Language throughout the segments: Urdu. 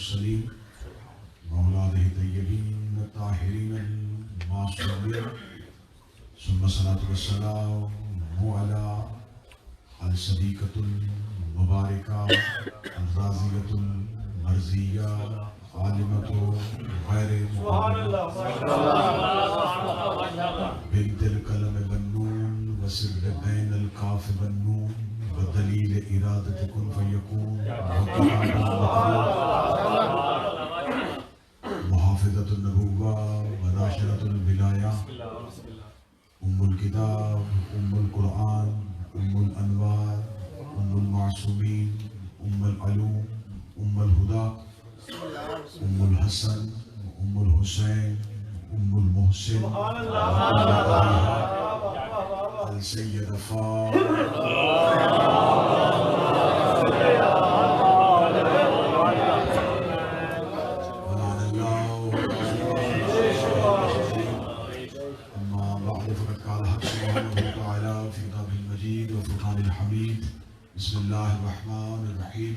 المرسلين وأولاده الطيبين الطاهرين المعصومين ثم الصلاة والسلام على الصديقة المباركة الرازية المرزية عالمة غير بنت القلم والنون وسر بين الكاف والنون ودليل إرادة كن فيكون محافظة النبوة وناشرة الولاية أم الكتاب أم القرآن أم الأنوار أم المعصومين أم العلوم أم الهدى أم الحسن أم الحسين أم المحسن السيدة بسم الله الرحمن الرحيم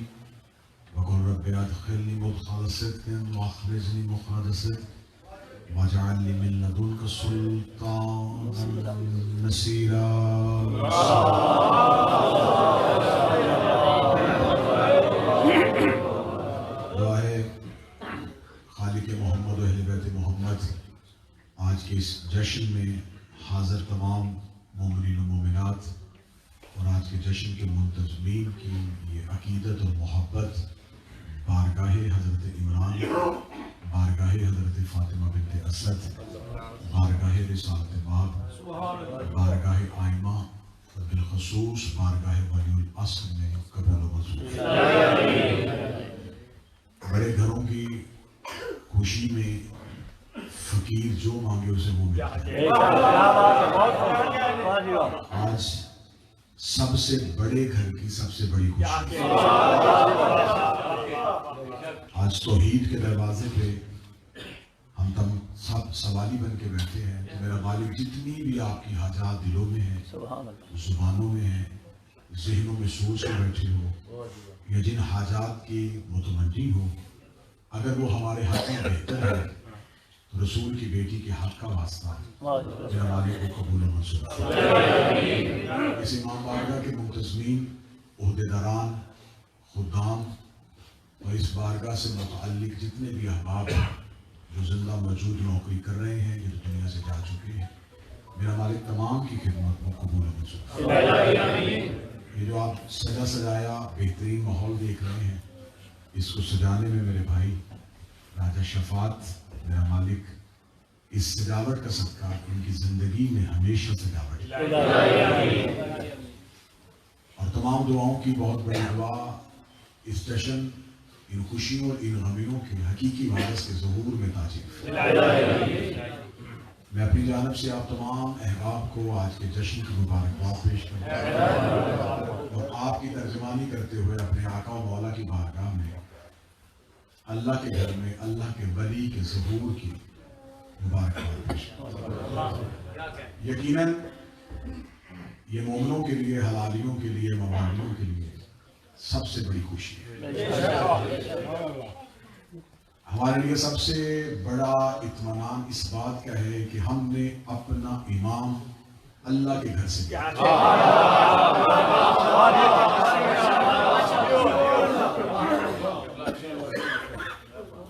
وقل رب ادخلني مدخل صدق واخرجني مخرج صدق واجعل لي من لدنك سلطانا نصيرا. دعائے خالق محمد و اہل بیت محمد آج کے اس جشن میں حاضر تمام مومنین و مومنات اور آج کے جشن کے منتظمین کی یہ عقیدت اور محبت بارگاہ حضرت عمران، بارگاہ حضرت فاطمہ بنت اسد، بارگاہ رسالت باب، بارگاہ آئمہ اور بالخصوص بارگاہ ولی العصر میں قبول و منظور. بڑے گھروں کی خوشی میں فقیر جو مانگے اسے وہ ملتا ہے. آج سب سے بڑے گھر کی سب سے بڑی خوشی، آج توحید کے دروازے پہ ہم تم سب سوالی بن کے بیٹھے ہیں کہ میرا مالک جتنی بھی آپ کی حاجات دلوں میں ہیں، زبانوں میں ہیں، ذہنوں میں سوچ کے بیٹھے ہو یا جن حاجات کی متمنی ہو، اگر وہ ہمارے حق میں بہتر ہے تو رسول کی بیٹی کے حق کا واسطہ میرا مالک کو قبول و منظور. اس امام بارگاہ کے منتظمین، عہدیداران، خدام اور اس بارگاہ سے متعلق جتنے بھی احباب ہیں جو زندہ موجود نوکری کر رہے ہیں، جو دنیا سے جا چکے ہیں، میرا مالک تمام کی خدمت کو قبول و منظور. یہ جو آپ سجا سجایا بہترین ماحول دیکھ رہے ہیں، اس کو سجانے میں میرے بھائی راجہ شفاعت، میرا مالک اس سجاوٹ کا صدقہ ان کی زندگی میں ہمیشہ سجاوٹ، اور تمام دعاؤں کی بہت بڑی دعا اس جشن، ان خوشیوں اور ان غمیوں کے حقیقی وارث کے ظہور میں تاجر. میں اپنی جانب سے آپ تمام احباب کو آج کے جشن کی مبارکباد پیش کرتا ہوں اور آپ کی ترجمانی کرتے ہوئے اپنے آقا و مولا کی بارگاہ میں اللہ کے گھر میں اللہ کے ولی کے ظہور کی مبارکباد پیش کرتا ہوں. یقیناً یہ مومنوں کے لیے، حلالیوں کے لیے، موالیوں کے لیے سب سے بڑی خوشی ہے. ہمارے لیے سب سے بڑا اطمینان اس بات کا ہے کہ ہم نے اپنا امام اللہ کے گھر سے کیا.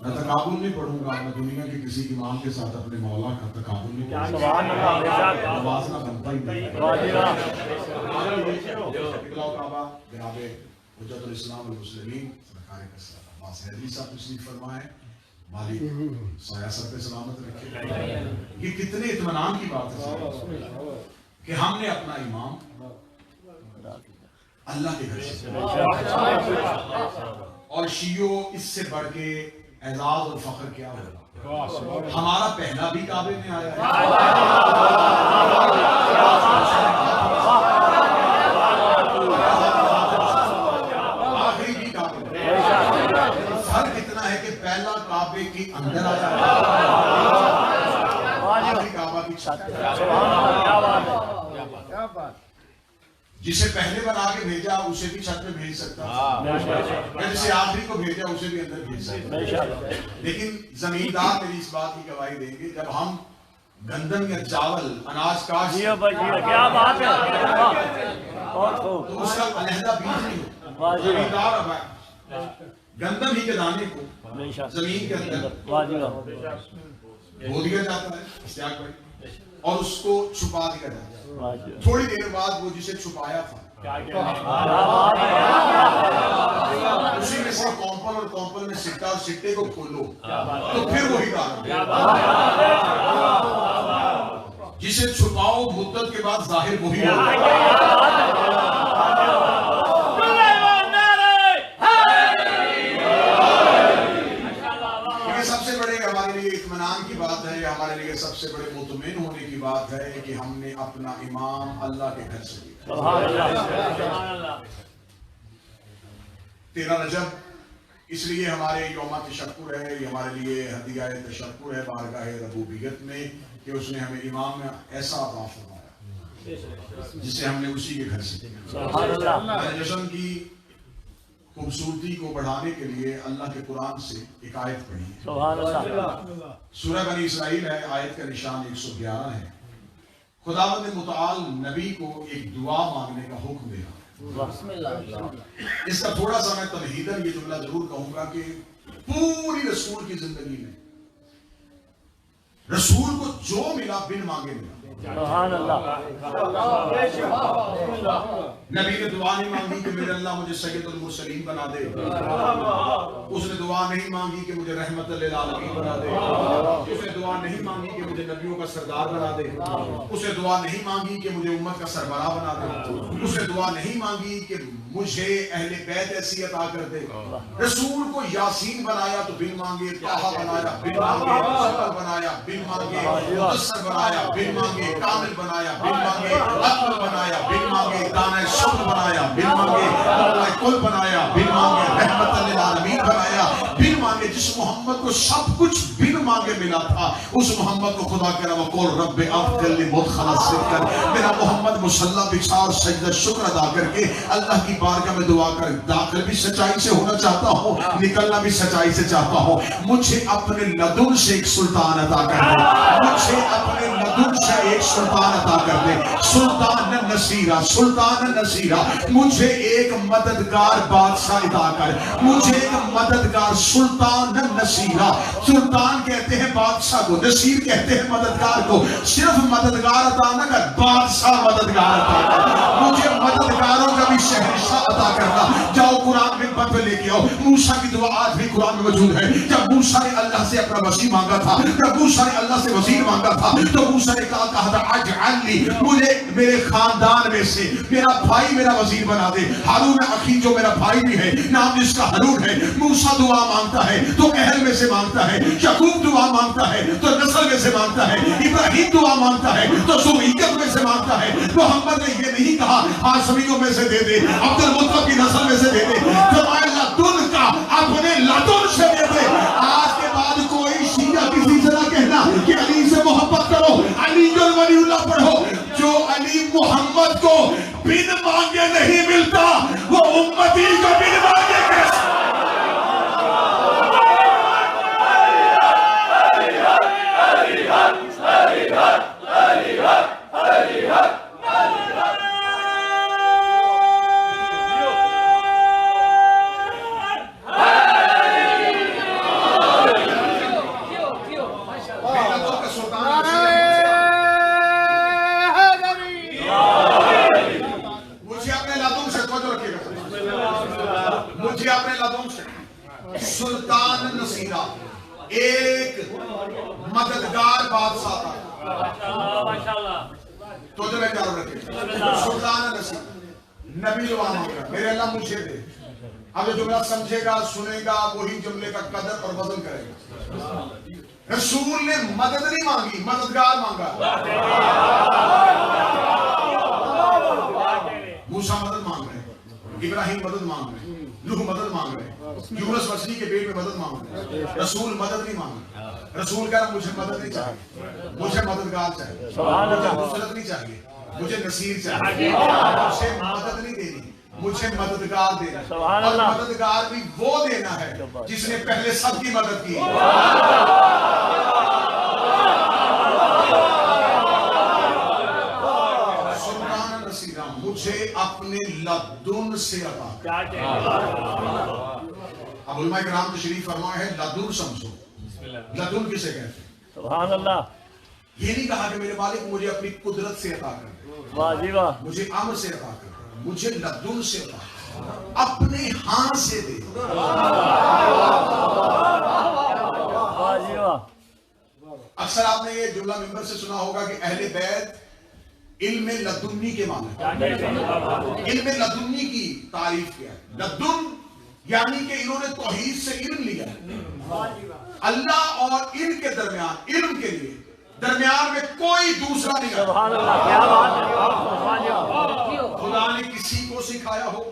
میں تقابل نہیں پڑھوں گا، میں دنیا کے کسی امام کے ساتھ اپنے مولا کا تقابل نہیں پڑھوں گا، موازنہ بنتا ہی نہیں. جناب حجت الاسلام والمسلمین سرکار عباس حیدری صاحب تشریف فرمائیں، مالک سایہ سر پہ سلامت رکھے. یہ کتنے اطمینان کی بات ہے کہ ہم نے اپنا امام اللہ کے گھر سے، اور شیعوں اس سے بڑھ کے اعزاز اور فخر کیا ہوگا. ہمارا پہلا بھی کعبے میں آیا ہے، آخری بھی کعبے میں. فرق اتنا ہے کہ پہلا کعبے کے اندر آیا ہے، آخری کعبہ کی چھت. جسے پہلے بنا کے بھیجا اسے بھی چھت پہ بھیج سکتا ہے، جسے آخری کو بھیجا اسے بھی اندر بھیج سکتا ہے۔ لیکن زمیندار میری اس بات کی گواہی دیں گے، جب ہم گندم یا چاول اناج کاشت کیا بات ہے، تو اس کا علیحدہ بیج نہیں ہوتا، زمیندار گندم ہی کے دانے کو زمین کے اندر بو دیا جاتا ہے اشتیاق بھائی، اور اس کو چھپا دیا جاتا ہے۔ تھوڑی دیر بعد وہ جسے چھپایا تھا اسی میں سے کمپل اور کمپل میں سٹا اور سٹے کو کھولو تو پھر وہی دانا، جسے چھپاؤ مدت کے بعد ظاہر وہی ہوگا۔ کی بات ہے، ہمارے لیے سب سے بڑے مطمئن ہونے کی بات ہے کہ ہم نے اپنا امام اللہ کے گھر سے لیا۔ 13 رجب اس لیے ہمارے یوم تشکر ہے، یہ ہمارے لیے ہدیہ تشکر ہے بارگاہ ربوبیت میں کہ اس نے ہمیں امام میں ایسا عطا فرمایا جسے ہم نے اسی کے گھر سے لیا۔ جشن کی خوبصورتی کو بڑھانے کے لیے اللہ کے قرآن سے ایک آیت پڑھی ہے، سورہ بنی اسرائیل ہے، آیت کا نشان 111 ہے۔ خداوند متعال نبی کو ایک دعا مانگنے کا حکم دے رہا ہے۔ اس کا تھوڑا سا میں تمہیداً یہ جملہ ضرور کہوں گا کہ پوری رسول کی زندگی میں رسول کو جو ملا بن مانگے ملا۔ نبی نے دعا نہیں مانگی کہ میرے اللہ مجھے سید المرسلین بنا دے، اس نے دعا نہیں مانگی کہ مجھے رحمت للعالمین بنا دے، اس نے دعا نہیں مانگی کہ مجھے نبیوں کا سردار بنا دے، اس نے دعا نہیں مانگی کہ مجھے امت کا سربراہ بنا دے، اس نے دعا نہیں مانگی کہ مجھے اہل بیت ایسی عطا کر دے۔ رسول کو یاسین بنایا تو بن مانگے، طٰہٰ بنایا بن مانگے، مزمل بنایا بن مانگے، مدثر بنایا بن مانگے، کامل بنایا بن مانگے، اکمل بنایا بن مانگے، دانۂ شکر بنایا بن مانگے، مولا کل بنایا بن مانگے، رحمت للعالمین بنایا بن مانگے۔ جس محمد کو سب کچھ بن مانگے ملا تھا، اس محمد کو خدا کہہ رہا وَقُلْ رَبِّ أَدْخِلْنِی مُدْخَلَ صِدْقٍ، میرا محمد مصلی بچھا اور سجدہ شکر ادا کر کے اللہ کی بارگاہ میں دعا کر، داخل بھی سچائی سے ہونا چاہتا ہوں، نکلنا بھی سچائی سے چاہتا ہوں۔ مجھے اپنے لدن سے ایک سلطان عطا کر دے، مجھے اپنے لدن سے ایک سلطان عطا کر دے، سلطان نصیرہ، سلطان نصیرہ، مجھے ایک مددگار بادشاہ عطا کر، مجھے ایک مددگار سلطان نصیرہ۔ سلطان کہتے ہیں بادشاہ کو، نصیر کہتے ہیں مددگار کو۔ صرف مددگار عطا نہ کر، بادشاہ مددگار عطا کر، مجھے مددگاروں کا بھی شہنشاہ عطا کرنا۔ جاؤ قرآن میں بند پہ لے کے آؤ، موسیٰ کی دعا آج بھی قرآن میں موجود ہے۔ جب موسیٰ نے اللہ سے اپنا وزیر مانگا تھا، جب موسیٰ نے اللہ سے وزیر مانگا تھا تو موسیٰ نے کہا تھا اجعل لی، مجھے میرے خاندان میں سے میرا بھائی میرا وزیر بنا دے۔ ہارون اخی جو میرا بھائی بھی ہے، نام جس کا ہارون ہے، موسیٰ دعا مانگتا ہے تو اہل میں سے مانگتا ہے، یعقوب دعا مانگتا ہے تو نسل میں سے مانگتا ہے، ابراہیم دعا مانگتا ہے تو ذریت میں سے مانگتا ہے۔ محمد نے یہ نہیں کہا ہاشمیوں میں سے دے دے، عبد المطلب کی نسل میں سے دے دے، تمہارے لدن کا اپنے لدن سے دے دے۔ آج کے بعد کوئی شیعہ کسی سے نہ کہنا کہ علی سے محبت کرو، علی ولی اللہ پڑھو۔ جو علی محمد کو بن مانگے نہیں ملتا، وہ امتی کو بن مانگے کیسے؟ سلطان نصیرہ، ایک مددگار بادشاہ تھا۔ تو جو میں چاروں رکھے سلطان نصیرہ، نبی دعا مانگا میرے اللہ مجھے دے۔ اب جو جملہ سمجھے گا سنے گا وہی جملے کا قدر اور وزن کرے گا۔ رسول نے مدد نہیں مانگی، مددگار مانگا۔ موسیٰ مدد مانگ رہے ہیں، ابراہیم مدد مانگ رہے ہیں، نوح مدد مانگ رہے ہیں، یونس مچھلی کے پیٹ میں مدد مانگ رہے ہیں۔ رسول مدد نہیں مانگ رہے، رسول کہہ رہا مجھے مدد نہیں چاہیے، مجھے مددگار چاہیے، مجھے نصرت نہیں چاہیے، مجھے نصیر چاہیے، مجھے مدد نہیں دینی، مجھے مددگار دینا، اور مددگار بھی وہ دینا ہے جس نے پہلے سب کی مدد کی۔ سلطان نصیرہ مجھے اپنے لدن سے عطا کر۔ اب علماء کرام تشریف فرمائے ہیں لدن سمجھو، لدن کسے کہتے ہیں؟ سبحان اللہ۔ یہ نہیں کہا کہ میرے مالک مجھے اپنی قدرت سے عطا کر، واہ جی واہ، مجھے امر سے عطا کر، مجھے لدن سے عطا کر، اپنے ہاں سے دے۔ واہ جی واہ۔ اکثر آپ نے یہ جملہ ممبر سے سنا ہوگا کہ اہل بیت علم لدنی کے معنی، علم لدنی کی تعریف کیا ہے۔ لدن یعنی کہ انہوں نے توحید سے علم لیا، اللہ اور ان کے درمیان، علم کے لیے درمیان میں کوئی دوسرا نہیں ہے۔ سبحان اللہ، کیا بات ہے۔ خدا نے کسی کو سکھایا ہو،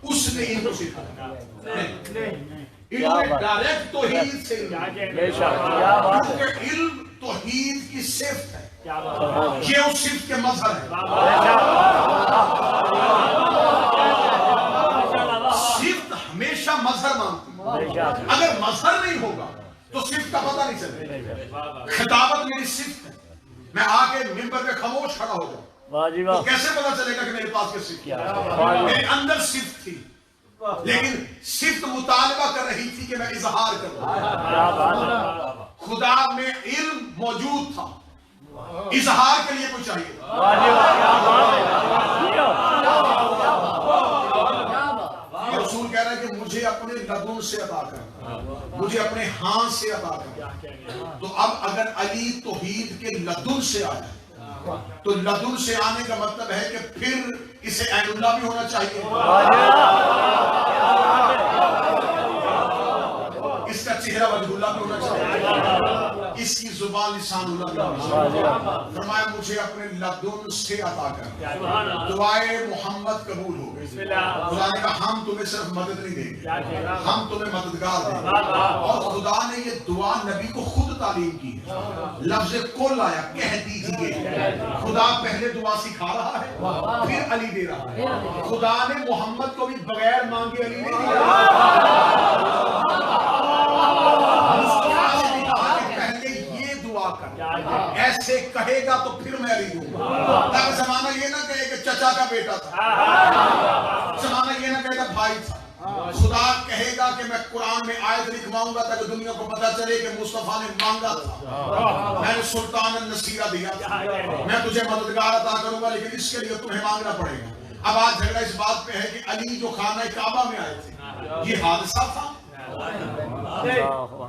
اس نے ان کو سکھایا، انہوں نے ڈائریکٹ توحید سے علم لیا، بے شک، کیا بات ہے۔ کیونکہ علم توحید کی صفت ہے، کیا بات ہے۔ یہ اس صفت کے مظہر ہے۔ صفت ہمیشہ مظہر مانتی ہے، اگر مظہر نہیں ہوگا تو صفت کا پتہ نہیں چلے گا۔ خطابت میری صفت ہے، میں آ کے ممبر پہ خاموش کھڑا ہو جاؤں واہ جی تو واہ، کیسے پتہ چلے گا کہ میرے پاس کیا صفت کیا ہے؟ میرے اندر صفت تھی، لیکن صفت مطالبہ کر رہی تھی کہ میں اظہار کروں۔ کیا بات ہے۔ خدا میں علم موجود تھا، اظہار کے لیے کوئی چاہیے۔ واہ جی واہ، کیا بات ہے۔ یہ رسول کہہ رہا ہے کہ مجھے اپنے لدن سے عطا کر، مجھے اپنے ہاں سے عطا کر۔ تو اب اگر علی توحید کے لدن سے آیا تو لدن سے آنے کا مطلب ہے کہ پھر اسے عین اللہ بھی ہونا چاہیے، اس کا چہرہ وجہ اللہ بھی ہونا چاہیے، اس کی زبان لسان اللہ بھی ہونا چاہیے۔ فرمایا مجھے اپنے لدن سے عطا کر۔ دعائے محمد قبول ہو گئی۔ خدا نے کہا ہم تمہیں صرف مدد نہیں دیں گے، ہم تمہیں مددگار دیں گے۔ اور خدا نے یہ دعا نبی کو خود تعلیم کی ہے، لفظ کل آیا، کہہ دیجئے۔ خدا پہلے دعا سکھا رہا ہے، پھر علی دے رہا ہے۔ خدا نے محمد کو بھی بغیر مانگے علی نہیں دیا، ایسے کہے گا تو پھر میں علی دوں گا، تاکہ زمانہ یہ نہ کہے کہ چچا کا بیٹا تھا، زمانہ یہ نہ کہے کہ بھائی تھا۔ خدا کہے گا کہ میں قرآن میں آیت لکھواؤں گا تاکہ دنیا کو پتا چلے کہ مصطفیٰ نے مانگا تھا، میں نے سلطان النصیرہ دیا تھا، میں تجھے مددگار عطا کروں گا، لیکن اس کے لیے تمہیں مانگنا پڑے گا۔ اب آج جھگڑا اس بات پہ ہے کہ علی جو خانہ کعبہ میں آئے تھے یہ حادثہ تھا،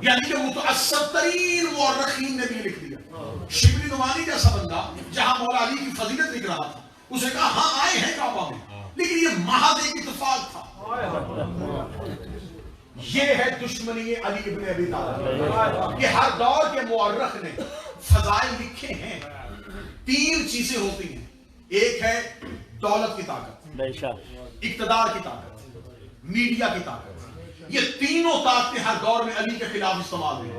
یعنی کہ متعصب ترین مورخین نے بھی لکھ دیا۔ شبلی نعمانی جیسا بندہ جہاں مولا علی کی فضیلت لکھ رہا تھا، اسے کہا ہاں آئے ہیں کعبہ میں، لیکن یہ محض ایک اتفاق تھا۔ یہ ہے دشمنی علی ابن ابی طالب۔ یہ ہر دور کے مورخ نے فضائل لکھے ہیں۔ تین چیزیں ہوتی ہیں، ایک ہے دولت کی طاقت، اقتدار کی طاقت، میڈیا کی طاقت۔ یہ تینوں طاقتیں ہر دور میں علی کے خلاف استعمال ہوئی،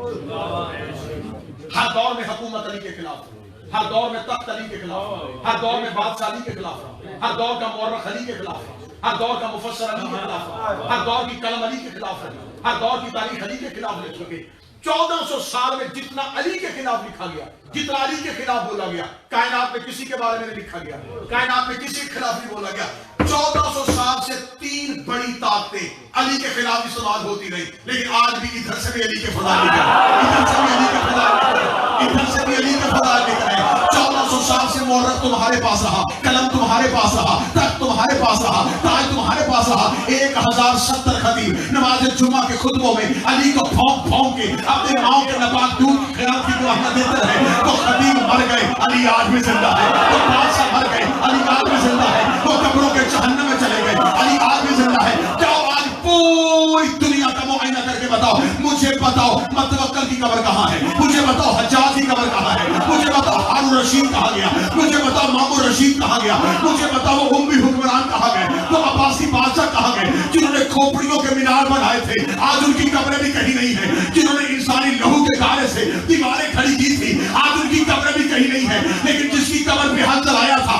ہر دور میں حکومت علی کے خلاف، ہر دور میں تخت علی کے خلاف، ہر دور میں بادشاہ علی کے خلاف، ہر دور کا مورخ علی کے خلاف، ہر دور کا مفسر علی کے خلاف، ہر دور کی قلم علی کے خلاف ہے، ہر دور کی تاریخ علی کے خلاف لکھ چکے۔ 1400 سال میں جتنا علی کے خلاف لکھا گیا، جتنا علی کے خلاف بولا گیا، کائنات میں کسی کے بارے میں نہیں لکھا گیا، کائنات میں کسی کے خلاف نہیں بولا گیا۔ 1400 سال سے تین بڑی طاقتیں علی کے خلاف استعمال ہوتی رہی، لیکن آج بھی ادھر سے بھی علی کے فضائل لکھ رہے ہیں، ادھر سے بھی علی کے فضائل لکھ رہے ہیں، ادھر سے بھی علی کے فضائل لکھ رہے ہیں۔ 1400 سال سے مورخ تمہارے پاس رہا، قلم تمہارے پاس رہا، تخت تمہارے پاس رہا، تاج تمہارے پاس رہا۔ 1070 خطیب نماز جمعہ کے خطبوں میں علی کو پھونک پھونک کے اپنے ماؤں کے نپاک دودھ کی خیرات کی گواہیاں دیتے رہے۔ وہ خطیب مر گئے، علی آج بھی زندہ ہے۔ وہ بادشاہ مر گئے، علی آج بھی زندہ ہے۔ وہ قبروں کے جہنم میں چلے گئے، علی آج بھی زندہ ہے۔ جاؤ آج پوری دنیا کا معائنہ کر کے بتاؤ، مجھے بتاؤ متوکل کی قبر کہاں ہے، مجھے بتاؤ حجاج کی قبر کہاں ہے، مجھے بتاؤ ہارون رشید کہاں گیا، مجھے بتاؤ مامون رشید کہاں گیا، مجھے بتاؤ وہ اموی حکمران کہاں گئے، وہ عباسی بادشاہ کہاں گئے جنہوں نے کھوپڑیوں کے مینار بنائے تھے، آج ان کی قبریں بھی کہیں نہیں ہیں۔ جنہوں نے انسانی لہو کے گارے سے دیواریں کھڑی کی تھی، آج ان کی قبریں بھی کہیں نہیں ہیں۔ لیکن جس کی قبر پہ ہاتھ چلایا تھا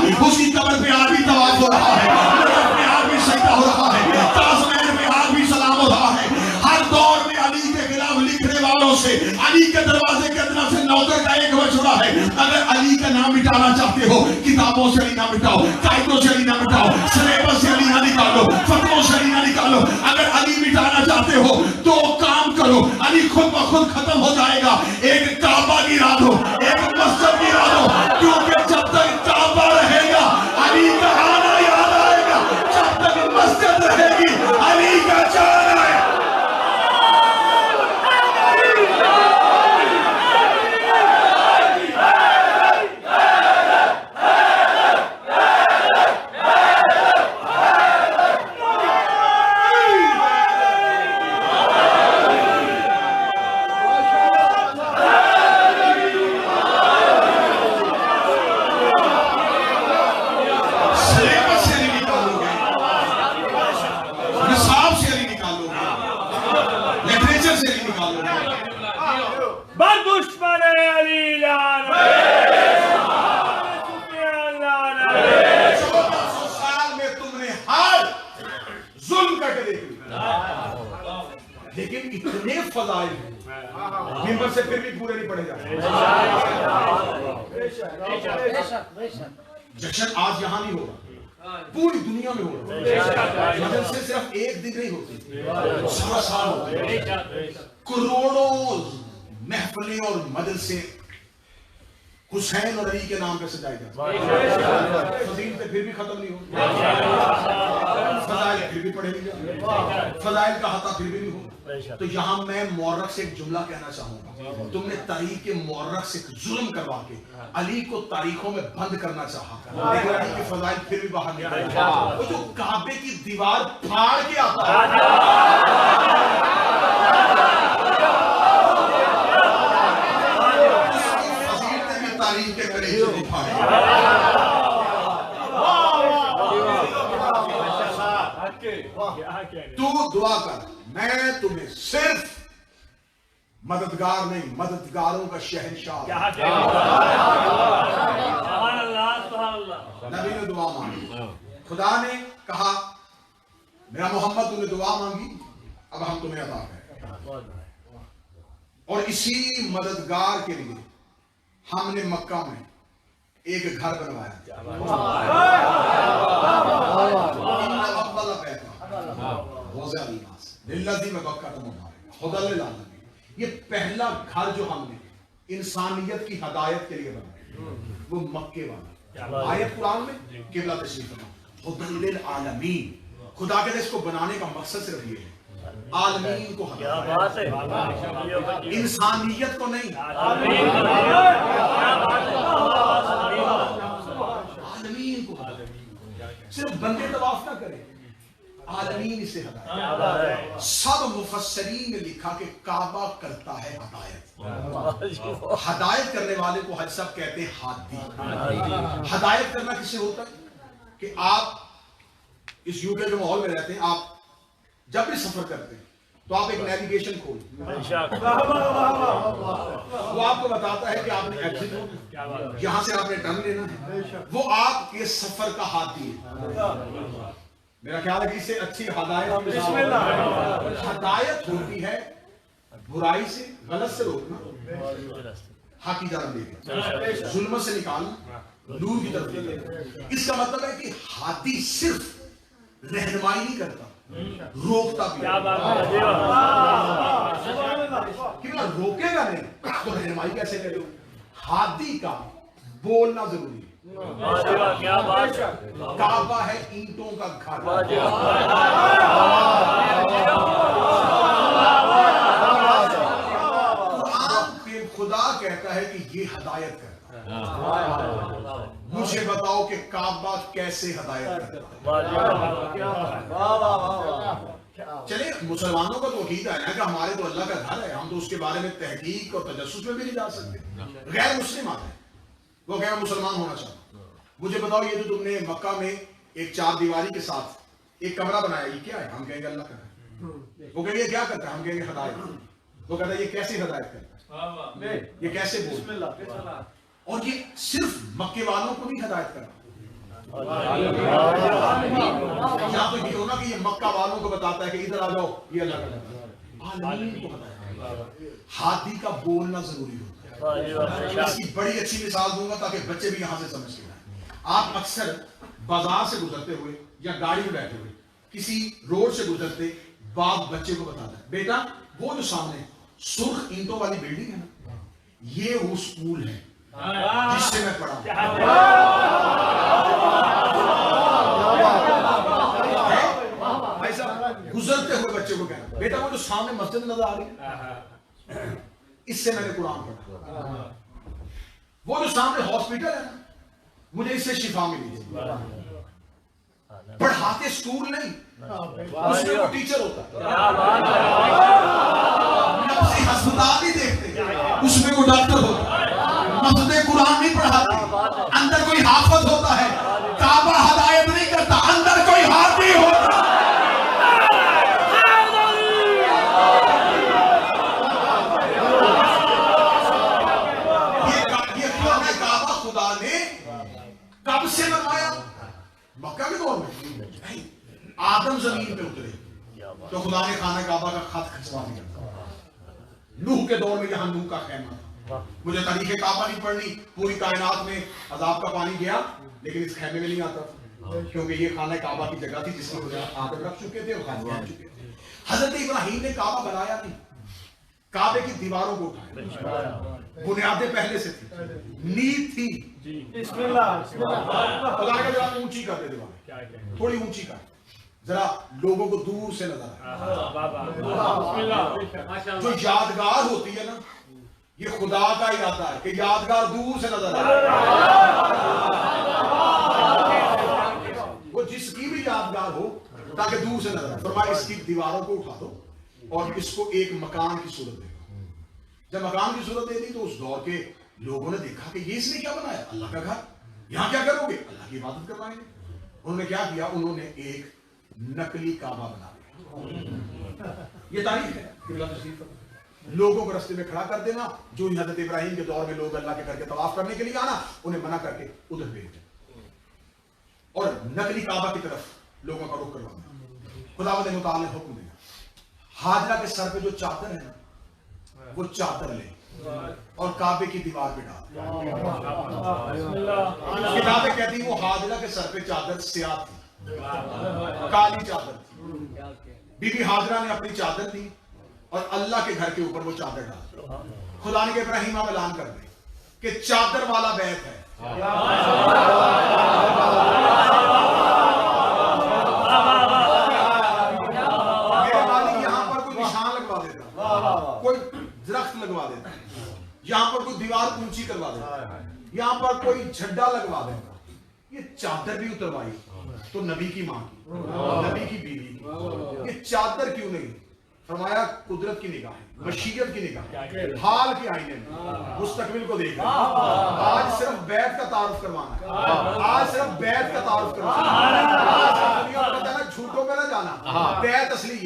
علی کے خلاف لکھنے والوں سے علی کے دروازے کے طرف سے نوکر کا ایک مشورہ ہے، اگر علی کا نام مٹانا چاہتے ہو کتابوں سے علی نہ مٹاؤ، قاعدوں سے علی نہ مٹاؤ، سلیبس سے علی نہ نکالو، فتووں سے علی نہ نکالو، اگر علی مٹانا چاہتے ہو تو کام کرو، علی خود بخود ختم ہو جائے گا، ایک کعبہ گرا دو، ایک مسجد گرا دو، کیونکہ جب تک کعبہ رہے گا علی کا آنا یاد آئے گا، جب تک مسجد رہے گی علی کا جانا ہے۔ لیکن اتنے فضائل ہیں ممبر سے پھر بھی پورے نہیں پڑے جاتے۔ جشن آج یہاں نہیں ہوگا، پوری دنیا میں ہوگا۔ مجلسیں صرف ایک دن نہیں ہوتی، 100 سال ہوتے ہیں، کروڑوں محفلیں اور مجلسیں حسین اور علی کے نام پہ سجائی جاتی ہیں۔ فضیلتیں پھر بھی ختم نہیں ہوتی، فضائل پھر بھی پڑھے نہیں جاتے، فضائل کا احاطہ پھر بھی نہیں ہوگا۔ تو یہاں میں مورخ سے ایک جملہ کہنا چاہوں گا، تم نے تاریخ کے مورخ سے ظلم کروا کے علی کو تاریخوں میں بند کرنا چاہا، لیکن علی کے فضائل پھر بھی باہر نہیں آئے۔ وہ جو کعبے کی دیوار پھاڑ کے آتا ہے، تاریخ کے قریب سے دکھائے۔ تو دعا کر، میں تمہیں صرف مددگار نہیں، مددگاروں کا شہنشاہ۔ نبی نے دعا مانگی، خدا نے کہا میرا محمد تم نے دعا مانگی، اب ہم تمہیں عطا کریں۔ اور اسی مددگار کے لیے ہم نے مکہ میں ایک گھر بنوایا، یہ پہلا گھر جو ہم نے انسانیت کی ہدایت کے لیے بنایا وہ مکے والا۔ آیت قرآن میں قبلہ تشریف فرما، ہدی للعالمین، خدا کے اس کو بنانے کا مقصد صرف یہ ہے عالمین کو ہدایت، انسانیت کو نہیں، عالمین کو ہدایت، صرف بندے طواف نہ کریں، عالمین اسے ہدایت۔ سب مفسرین نے لکھا کہ کعبہ کرتا ہے ہدایت، ہدایت کرنے والے کو حج صاحب کہتے ہیں ہادی۔ ہدایت کرنا کس سے ہوتا ہے کہ آپ اس یو کے جو ماحول میں رہتے ہیں، آپ جب بھی سفر کرتے ہیں تو آپ ایک نیویگیشن کھولیں، وہ آپ کو بتاتا ہے کہ آپ نے ایگزٹ ہونا، یہاں سے آپ نے ٹرن لینا ہے، وہ آپ کے سفر کا ہاتھی ہے۔ میرا خیال ہے کہ اس سے اچھی ہدایت ہدایت ہوتی ہے برائی سے، غلط سے روکنا، حق کی جانب لے کے، ظلم سے نکالنا، نور کی طرف لے کے۔ اس کا مطلب ہے کہ ہاتھی صرف رہنمائی نہیں کرتا، روکتا بھی، کیونکہ روکے گا نہیں تو رہنمائی کیسے کرے؟ ہاتھی کا بولنا ضروری ہے۔ کعبہ ہے اینٹوں کا گھر، قرآن پہ خدا کہتا ہے کہ یہ ہدایت کرتا ہے۔ مجھے بتاؤ کہ کعبہ کیسے ہدایت کرتا ہے؟ چلے مسلمانوں کا تو عقیدہ ہے نا کہ ہمارے تو اللہ کا گھر ہے، ہم تو اس کے بارے میں تحقیق اور تجسس میں بھی نہیں جا سکتے۔ غیر مسلم آتے ہیں، وہ کہہ رہے مسلمان ہونا چاہتا۔ مجھے بتاؤ یہ جو تم نے مکہ میں ایک 4 دیواری کے ساتھ ایک کمرہ بنایا، یہ کیا ہے؟ ہم کہیں گے اللہ کا ہے۔ وہ کہیں گے کیا کرتا ہے؟ ہم کہیں گے ہدایت۔ وہ کہتا ہے یہ کیسی ہدایت کرتا ہے، یہ کیسے بولتا ہے؟ اور یہ صرف مکے والوں کو نہیں ہدایت کرتا، یا تو یہ ہونا کہ یہ مکہ والوں کو بتاتا ہے کہ ادھر آ جاؤ، یہ اللہ کا ہے، عالمین کو بتایا ہاتھی کا بولنا ضروری ہوتا ہے. اس کی بڑی اچھی مثال دوں گا تاکہ بچے بھی یہاں سے سمجھ کے جائیں. آپ اکثر بازار سے گزرتے ہوئے یا گاڑی میں بیٹھے ہوئے کسی روڈ سے گزرتے باپ بچے کو بتاتا ہے بیٹا وہ جو سامنے سرخ اینٹوں والی بلڈنگ ہے نا یہ وہ اسکول ہے جس سے میں پڑھا بھائی صاحب گزرتے ہوئے بچے کو کہنا بیٹا وہ جو سامنے مسجد نظر آ رہی ہے اس سے میں نے قرآن پڑھا. وہ جو سامنے ہاسپٹل ہے نا مجھے اس سے شفا ملی. پڑھاتے اسکول نہیں اس میں وہ ٹیچر ہوتا ہے ہسپتال نہیں دیکھتے اس میں وہ ڈاکٹر ہوتا ہے. مسجد قرآن نہیں پڑھاتے اندر کوئی حافظ ہوتا ہے. کعبہ ہدایت نہیں کرتا اندر کوئی حافظ ہوتا. یہ کعبہ خدا نے کب سے بنوایا؟ مکہ کے دور میں. آدم زمین پہ اترے تو خدا نے خانہ کعبہ کا خط کھنچوا دیا. نوح کے دور میں یہاں نوح کا خیمہ تھا. مجھے تاریخ کعبہ نہیں پڑھنی. پوری کائنات میں عذاب کا پانی گیا لیکن اس خیمے میں نہیں آتا کیونکہ یہ خانہ کعبہ کی جگہ تھی جس میں آدم رکھ چکے تھے اور خانہ رکھ چکے تھے. حضرت ابراہیم نے کعبہ بنایا نہیں کعبے کی دیواروں کو اٹھایا. بنیادیں پہلے سے تھی نیت تھی. خدا کا جواب اونچی کر دے دیوار تھوڑی اونچی کر ذرا لوگوں کو دور سے نظر آئے. جو یادگار ہوتی ہے نا یہ خدا کا ارادہ ہے کہ یادگار دور سے نظر آئے. وہ جس کی بھی یادگار ہو تاکہ دور سے نظر آئے. فرمایا اس کی دیواروں کو اٹھا دو اور اس کو ایک مکان کی صورت دے دو. جب مکان کی صورت دے دی تو اس دور کے لوگوں نے دیکھا کہ یہ اس نے کیا بنایا؟ اللہ کا گھر. یہاں کیا کرو گے؟ اللہ کی عبادت کروائیں گے. انہوں نے کیا کیا؟ انہوں نے ایک نقلی کعبہ بنا دیا. یہ تاریخ ہے. لوگوں کو رستے میں کھڑا کر دینا. جو حضرت ابراہیم کے دور میں لوگ اللہ کے گھر کے طواف کرنے کے لیے آنا انہیں منع کر کے ادھر بھیج دیں اور نقلی کعبہ کی طرف لوگوں کا رخ کروانا. خداوند متعال نے حکم دیا ہاجرہ کے سر پہ جو چادر ہے نا وہ چادر لے اور کعبے کی دیوار پہ ڈال. کتابیں کہتی وہ ہاجرہ کے سر پہ چادر سیاہ تھی کالی چادر تھی. بی بی ہاجرہ نے اپنی چادر لی اور اللہ کے گھر کے اوپر وہ چادر ڈال. خدا نے کہ ابراہیم آپ اعلان کر دے کہ چادر والا بیت ہے. میرے مالک یہاں پر کوئی نشان لگوا دیتا کوئی درخت لگوا دیتا یہاں پر کوئی دیوار اونچی کروا دیتا یہاں پر کوئی جھنڈا لگوا دیتا. یہ چادر بھی اتروائی تو نبی کی ماں کی نبی کی بیوی کی. یہ چادر کیوں نہیں؟ فرمایا قدرت کی نگاہ مشیت کی نگاہ حال کے آئینے میں مستقبل کو دیکھنا. آج صرف بیت کا تعارف کروانا ہے. آج صرف بیت کا تعارف کروانا ہے. جھوٹوں پہ نہ جانا. بیت اصلی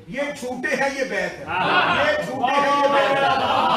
یہ جھوٹے ہیں یہ بیت ہے. یہ جھوٹے ہیں یہ بیت ہے.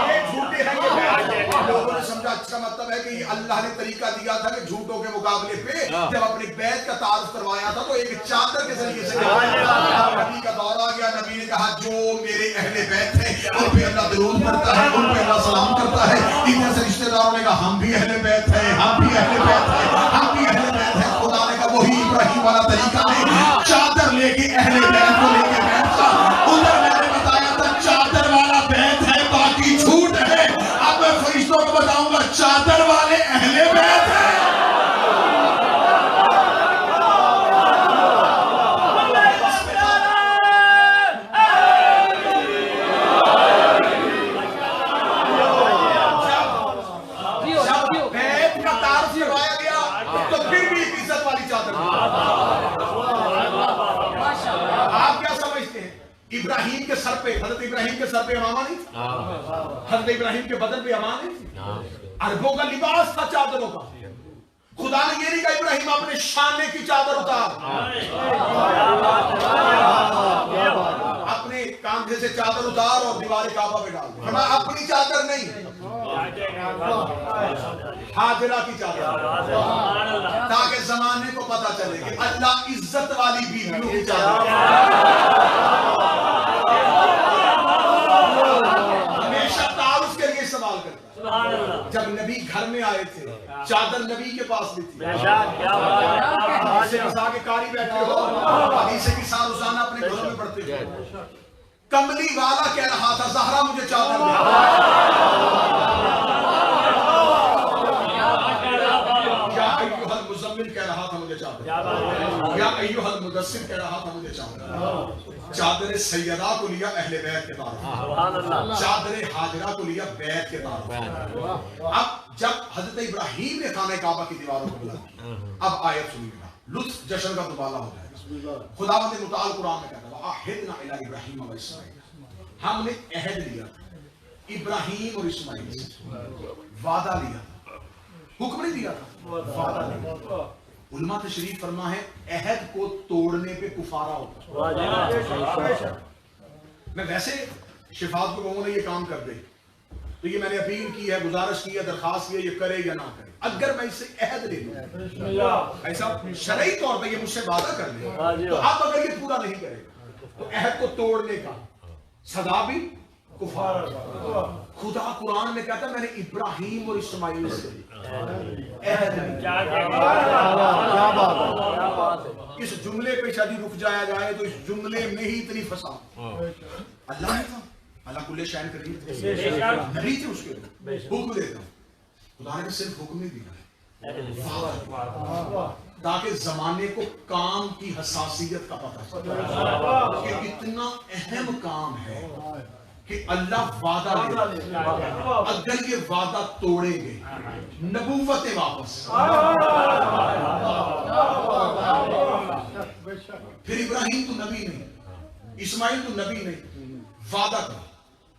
یہ جھوٹے ہیں یہ بیت ہے. لوگوں نے سمجھا اچھا مطلب ہے کہ یہ اللہ نے طریقہ دیا تھا کہ جھوٹوں کے مقابلے پہ جب اپنی بیت کا تعارف کروایا تھا تو ایک چادر کے ذریعے سے نبی کا دور آ گیا. نبی نے کہا جو میرے اہل بیت ہیں ان پہ اللہ درود پڑھتا ہے ان پہ اللہ سلام کرتا ہے. اتنے سے رشتہ داروں نے کہا ہم بھی اہل بیت ہیں ہم بھی اہل بیت ہیں ہم بھی اہل بیت ہیں. خدا نے کہا وہی ابراہیم والا طریقہ نہیں چادر لے کے اہل بیت کو لے کے بیٹھ کا ادھر میں نے بتایا تھا چادر والا بیت ہے باقی جھوٹ ہے. اب میں فرشتوں کو بتاؤں گا چادر والے اہل بیت ہیں. ابراہیم کے سر پہ حضرت ابراہیم کے سر پہ امامہ نہیں تھا. حضرت ابراہیم کے بدن پہ امامہ نہیں تھی. عربوں کا لباس تھا چادروں کا. خدا نے یہ نہیں کہا ابراہیم اپنے شانے کی چادر اتار اپنے کاندھے سے چادر اتار اور دیوار کعبہ پہ ڈال دے. ہمیں اپنی چادر نہیں ہاجرہ کی چادر تاکہ زمانے کو پتا چلے کہ اللہ عزت والی بیویوں کی چادر کرتا ہے. سبحان اللہ. جب نبی گھر میں آئے تھے چادر نبی کے پاس بھی تھی. بے شک کیا بات ہے. حدیث قصا کے قاری بیٹھے ہو, حدیث قصا روزانہ اپنے گھروں میں پڑھتے ہو. کملی والا کہہ رہا تھا زہرا مجھے چادر دے. یا ایھا المزمل کہہ رہا تھا مجھے چادر. یا ایھا المدثر کہہ رہا تھا مجھے چادر. چادر سیدہ کو لیا اہل بیت کے تعارف, سبحان اللہ. چادر حاجرہ کو لیا بیت کے تعارف. اب جب حضرت ابراہیم نے خانہ کعبہ کی دیواروں کو بلا دیا, اب آیت سنیے گا, لطف جشن کا دوبالا ہو جائے گا. خداوند متعال قرآن میں کہتا ہے وَعَهِدْنَا إِلَىٰ إِبْرَاهِيمَ وَإِسْمَاعِيلَ, ہم نے عہد لیا تھا ابراہیم اور اسماعیل سے, وعدہ لیا تھا, حکم نہیں دیا تھا, وعدہ لیا تھا. علماء تشریف فرما ہے عہد کو توڑنے پہ کفارہ ہوتا ہے. میں ویسے شفاعت کو کہوں گا یہ کام کر دے, تو یہ میں نے اپیل کی ہے, گزارش کی ہے, درخواست کی ہے, یہ کرے یا نہ کرے. اگر میں اس سے عہد لے لوں, ایسا شرعی طور پہ یہ مجھ سے وعدہ کر لے, تو اب اگر یہ پورا نہیں کرے گا تو عہد کو توڑنے کا سزا بھی کفارہ. خدا قرآن میں کہتا ہے میں نے ابراہیم اور اسماعیل سے عہد لیا. اس جملے پہ شادی رک جایا جائے تو اس جملے میں ہی اتنی فساد. اللہ نے کہا اللہ کل شیء قدیر تھے, نبی تھے, اس کے حکم دیتا ہوں. خدا نے صرف حکم نہیں دیا تاکہ زمانے کو کام کی حساسیت کا پتہ چلے کہ اتنا اہم کام ہے کہ اللہ وعدہ لے, اگر یہ وعدہ توڑیں گے نبوتیں واپس. پھر ابراہیم تو نبی نہیں, اسماعیل تو نبی نہیں, وعدہ کرا.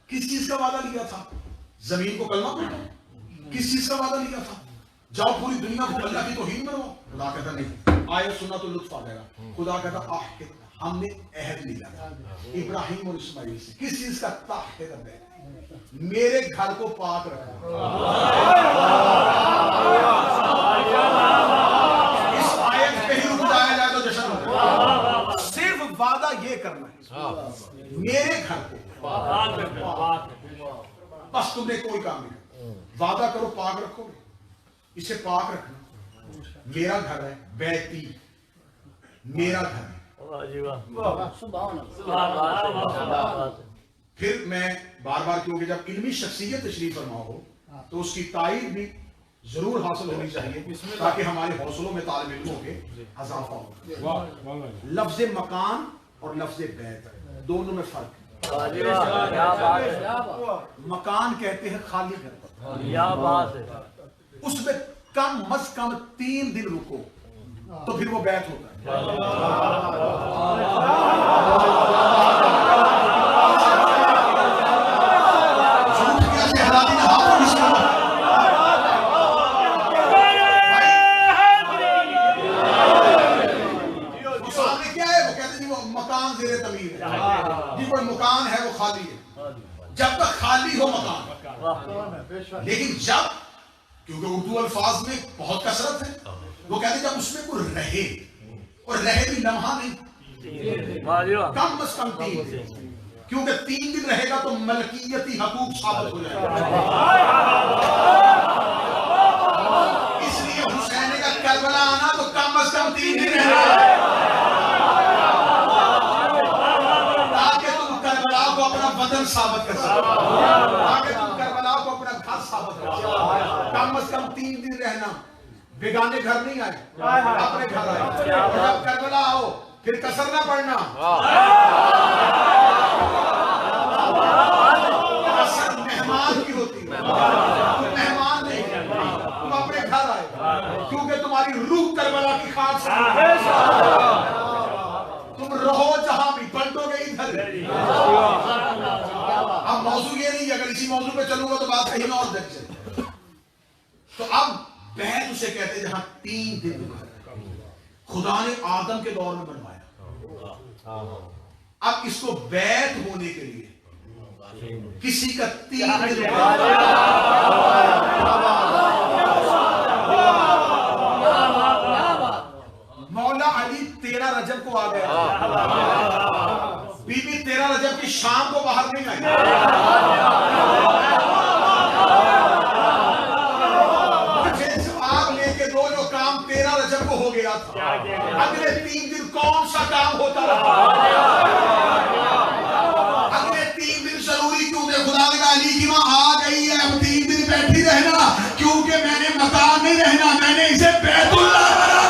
کس چیز کا وعدہ لیا تھا؟ زمین کو کلمہ پڑھنا. کس چیز کا وعدہ لیا تھا؟ جاؤ پوری دنیا کو اللہ کی توہین میں رہو. خدا کہتا نہیں, آیت سننا تو لطف آ جائے گا. خدا کہتا ہم نے عہد لیا تھا ابراہیم اور اسماعیل سے. کس چیز کا؟ تاہر میرے گھر کو پاک رکھنا. اس آیت پہ ہی رک جایا جائے تو جشن ہوتا ہے. صرف وعدہ یہ کرنا ہے میرے گھر کو بس, تم نے کوئی کام نہیں. وعدہ کرو پاک رکھو گے, اسے پاک رکھنا. میرا گھر ہے, بیتی میرا گھر ہے. پھر میں بار بار کیونکہ جب علمی شخصیت تشریف فرما ہو تو اس کی تائید بھی ضرور حاصل ہونی چاہیے تاکہ ہمارے حوصلوں میں طالب علموں کے اضافہ ہو. لفظ مکان اور لفظ بیت دونوں میں فرق ہے. مکان کہتے ہیں خالی گھر, اس میں کم از کم 3 دن رکو تو پھر وہ بیت ہوتا ہے. مکان زیر تعمیر ہے, جی کوئی مکان ہے وہ خالی ہے, جب تک خالی ہو مکان. لیکن جب, کیونکہ اردو الفاظ میں بہت کثرت ہے, وہ کہتے ہیں جب اس میں کوئی رہے, اور رہے بھی لمحہ نہیں, کم از کم 3 دن, کیونکہ 3 دن رہے گا تو ملکیتی حقوق ثابت ہو جائے گا. اس لیے حسین کا کربلا آنا تو کم از کم 3 دن رہے وطن ثابت کر سکتے, تاکہ تم کربلا کو اپنا گھر ثابت کر سکتے. کم از کم 3 دن رہنا, بیگانے گھر نہیں آئے, اپنے گھر آئے. جب کربلا آؤ پھر کسر نہ پڑنا, کسر مہمان کی ہوتی ہے, تم مہمان نہیں, تم اپنے گھر آئے, کیونکہ تمہاری روح کربلا کی خاک سے, تم رہو جہاں بھی, پلٹو گے ادھر. اب موضوع یہ نہیں, اگر اسی موضوع پہ چلوں گا تو بات کہیں اور دیکھ جائے. تو اب بیت اسے کہتے ہیں جہاں 3 دن خدا نے آدم کے دور میں بنوایا. اب اس کو بیت ہونے کے لیے کسی کا 3 دن مولا علی 13 رجب کو آ گیا, بی بی 13 رجب کی شام کو باہر نہیں آئی. تھا. اگلے 3 دن کون سا کام ہوتا رہا؟ اگلے 3 دن ضروری کیوں تھے؟ خدا نے کہا علی کی ماں آ گئی ہے، اب 3 دن بیٹھی رہنا، کیونکہ میں نے مکان نہیں رہنا، میں نے اسے بیت اللہ بنانا.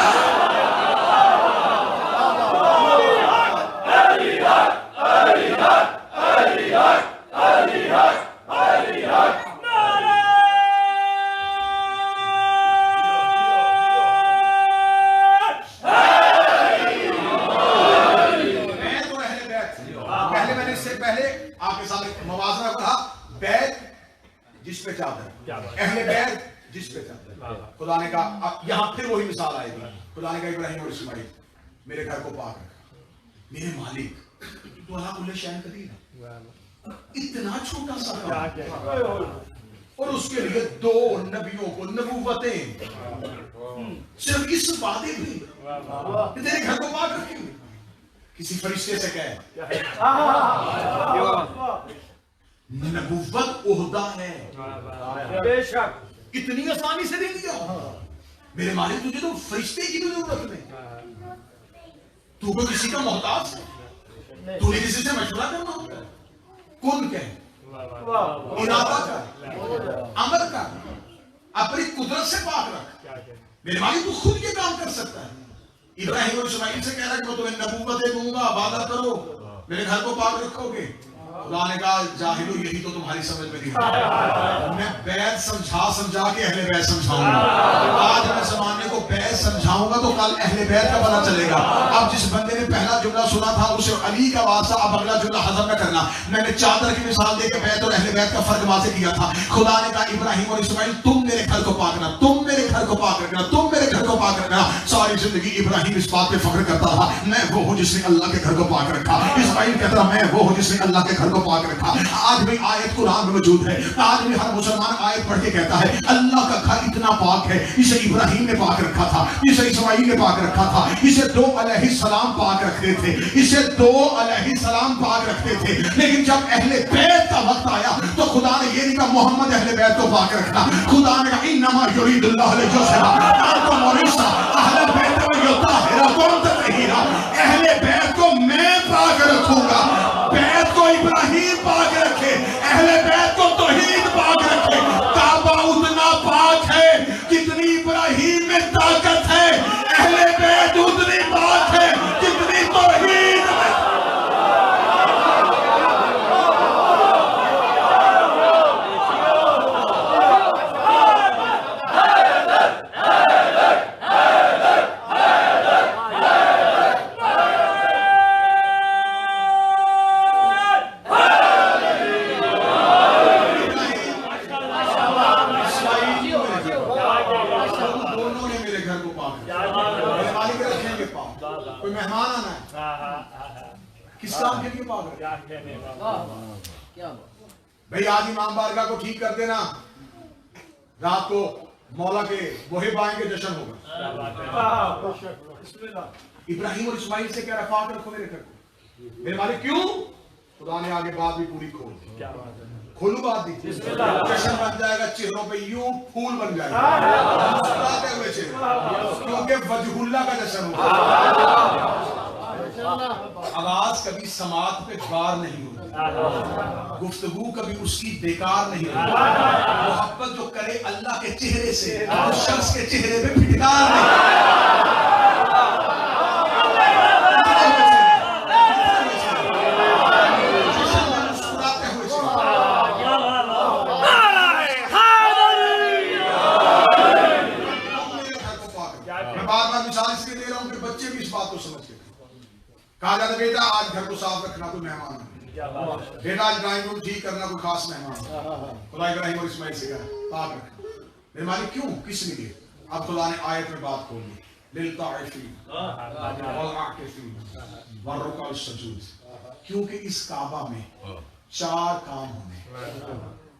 جس پہ چادر، اہل بیت جس پہ چادر. خدا نے کہا یہاں پھر وہی مثال آئے گی. خدا نے کہا ابراہیم اور اسماعیل میرے گھر کو پاک رکھا، میرے مالک تو اللہ کل شیء قدیر، اتنا چھوٹا سا کام، اور اس کے لیے 2 نبیوں کو نبوتیں صرف اس وعدے پہ کہ تیرے گھر کو پاک رکھیں گے. کسی فرشتے سے کہے نبوت عہدہ ہے، بے شک اتنی آسانی سے دے دیا. میرے مالک تجھے تو فرشتے کی بھی ضرورت نہیں، تو کوئی کسی کا محتاج ہے، تو نے کسی سے مشورہ کرنا ہوگا. کن کہے، ارادہ کر، امر کر، اپنی قدرت سے پاک رکھ. میرے مالک تو خود یہ کام کر سکتا ہے. ابراہیم اور اسماعیل سے کہہ رہا ہے کہ میں تمہیں نبوتیں دوں گا، وعدہ کرو میرے گھر کو پاک رکھو گے. خدا نے کہا جاہلو یہی تو تمہاری سمجھ میں نہیں آتا. میں بیت سمجھا کے اہل بیت سمجھاؤں گا. آج میں زمانے کو بیت سمجھاؤں گا تو کل اہل بیت کا پتہ چلے گا. اب جس بندے نے پہلا جملہ سنا تھا اسے علی کا واسطہ، اب اگلا جملہ ہضم نہ کرنا. میں نے چادر کی مثال دے کے بیت اور اہل بیت کا فرق واضح کیا تھا. خدا نے کہا ابراہیم اور اسماعیل تم میرے گھر کو پاک رکھنا، تم میرے گھر کو پاک رکھنا، تم میرے گھر کو پاک رکھنا. ساری زندگی ابراہیم اس بات پہ فخر کرتا رہا میں وہ ہوں جس نے اللہ کے گھر کو پاک رکھا. اسماعیل کہتا رہا میں وہ ہوں جس نے اللہ کے گھر کو پاک رکھا. آج بھی آیت قرآن میں موجود ہے، آج بھی ہر مسلمان آیت پڑھ کے کہتا ہے اللہ کا گھر اتنا پاک ہے، اسے ابراہیم نے پاک رکھا تھا، اسے اسماعیل نے پاک رکھا تھا، اسے 2 علیہ السلام پاک رکھتے تھے، اسے 2 علیہ السلام پاک رکھتے تھے. لیکن جب اہل بیت کا وقت آیا تو خدا نے یہ نہیں کہا محمد اہل بیت کو پاک رکھنا. خدا نے کہا انما یرید اللہ لیجعل عنکم الرجس اہل بیت یطہرکم تطہیرا. اہل بیت کو میں پاک رکھوں گا. بیت کو ابراہیم پاک رکھے، اہل بیت کو توحید پاک رکھے. کعبہ اتنا پاک ہے جتنی ابراہیم میں طاقت ہے، اہل بیت اتنی پاک ہے جتنی توحید میں. کوئی مہمان آنا ہے کس کام کے لیے پاک رکھے؟ بھئی آج امام بارگاہ کو ٹھیک کر دینا، رات کو مولا کے وہب آئیں گے، جشن ہوگا. ابراہیم اور اسماعیل سے کہہ رہا پاک رکھو میرے گھر کو. میرے مالک کیوں؟ خدا نے آگے بات بھی پوری کھول دی. کھولو بات دی، جشن بن جائے گا، چہروں پہ یوں پھول بن جائے گا، مسکراتے ہوئے چہرے، کیونکہ وجہ اللہ کا جشن ہوگا. آواز کبھی سماعت پہ بار نہیں ہوتی، گفتگو کبھی اس کی بیکار نہیں ہوتی. محبت جو کرے اللہ کے چہرے سے، اس شخص کے چہرے پہ پھٹکار نہیں. کہا جاتا بیٹا آج گھر کو صاف رکھنا، کوئی مہمان ہے. بیٹا آج ڈرائنگ روم ٹھیک کرنا، کوئی خاص مہمان ہے. خدا ابراہیم اور اسماعیل سے کہا پاک رکھنا. میرے مالک کیوں؟ کس لیے؟ اب خدا نے آیت میں بات کھول دی، للطائفین والعاکفین والرکع السجود. کیونکہ اس کعبہ میں 4 کام ہونے،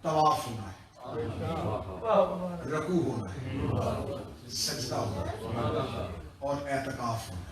طواف ہونا ہے، رکوع ہونا ہے، سجدہ ہونا ہے اور اعتکاف ہونا ہے.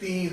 3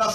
10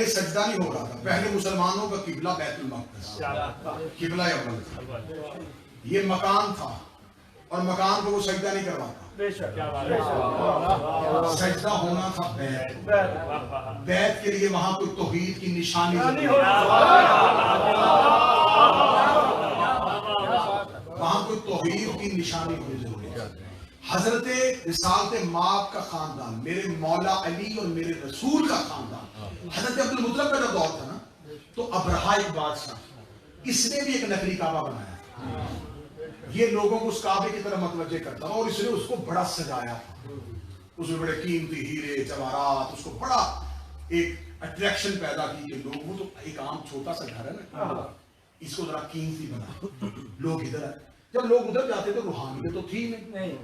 پہلے سجدہ نہیں ہو رہا تھا، پہلے مسلمانوں کا قبلہ بیت المقدس، قبلہ اول تھا، یہ مکان تھا اور مکان کو وہ سجدہ نہیں کرواتا، سجدہ ہونا تھا بیت، بیت کے لیے وہاں کوئی توحید کی نشانی نہیں، وہاں کوئی توحید کی نشانی ہونی ضروری ہے۔ حضرت رسالت مآب کا خاندان، میرے مولا علی اور میرے رسول کا خاندان، حضرت عبد المطلب کا جو دور تھا نا، تو ابرہہ ایک بادشاہ، اس نے بھی ایک نقلی کعبہ بنایا، یہ لوگوں کو اس کعبے کی طرف متوجہ کرتا اور اس نے اس کو بڑا سجایا تھا، اس میں بڑے قیمتی ہیرے جواہرات، اس کو بڑا ایک اٹریکشن پیدا کی کہ لوگ، وہ تو ایک عام چھوٹا سا گھر ہے نا، اس کو ذرا قیمتی بنا، لوگ ادھر ہے، جب لوگ ادھر جاتے تو روحانیت تو تھی نہیں،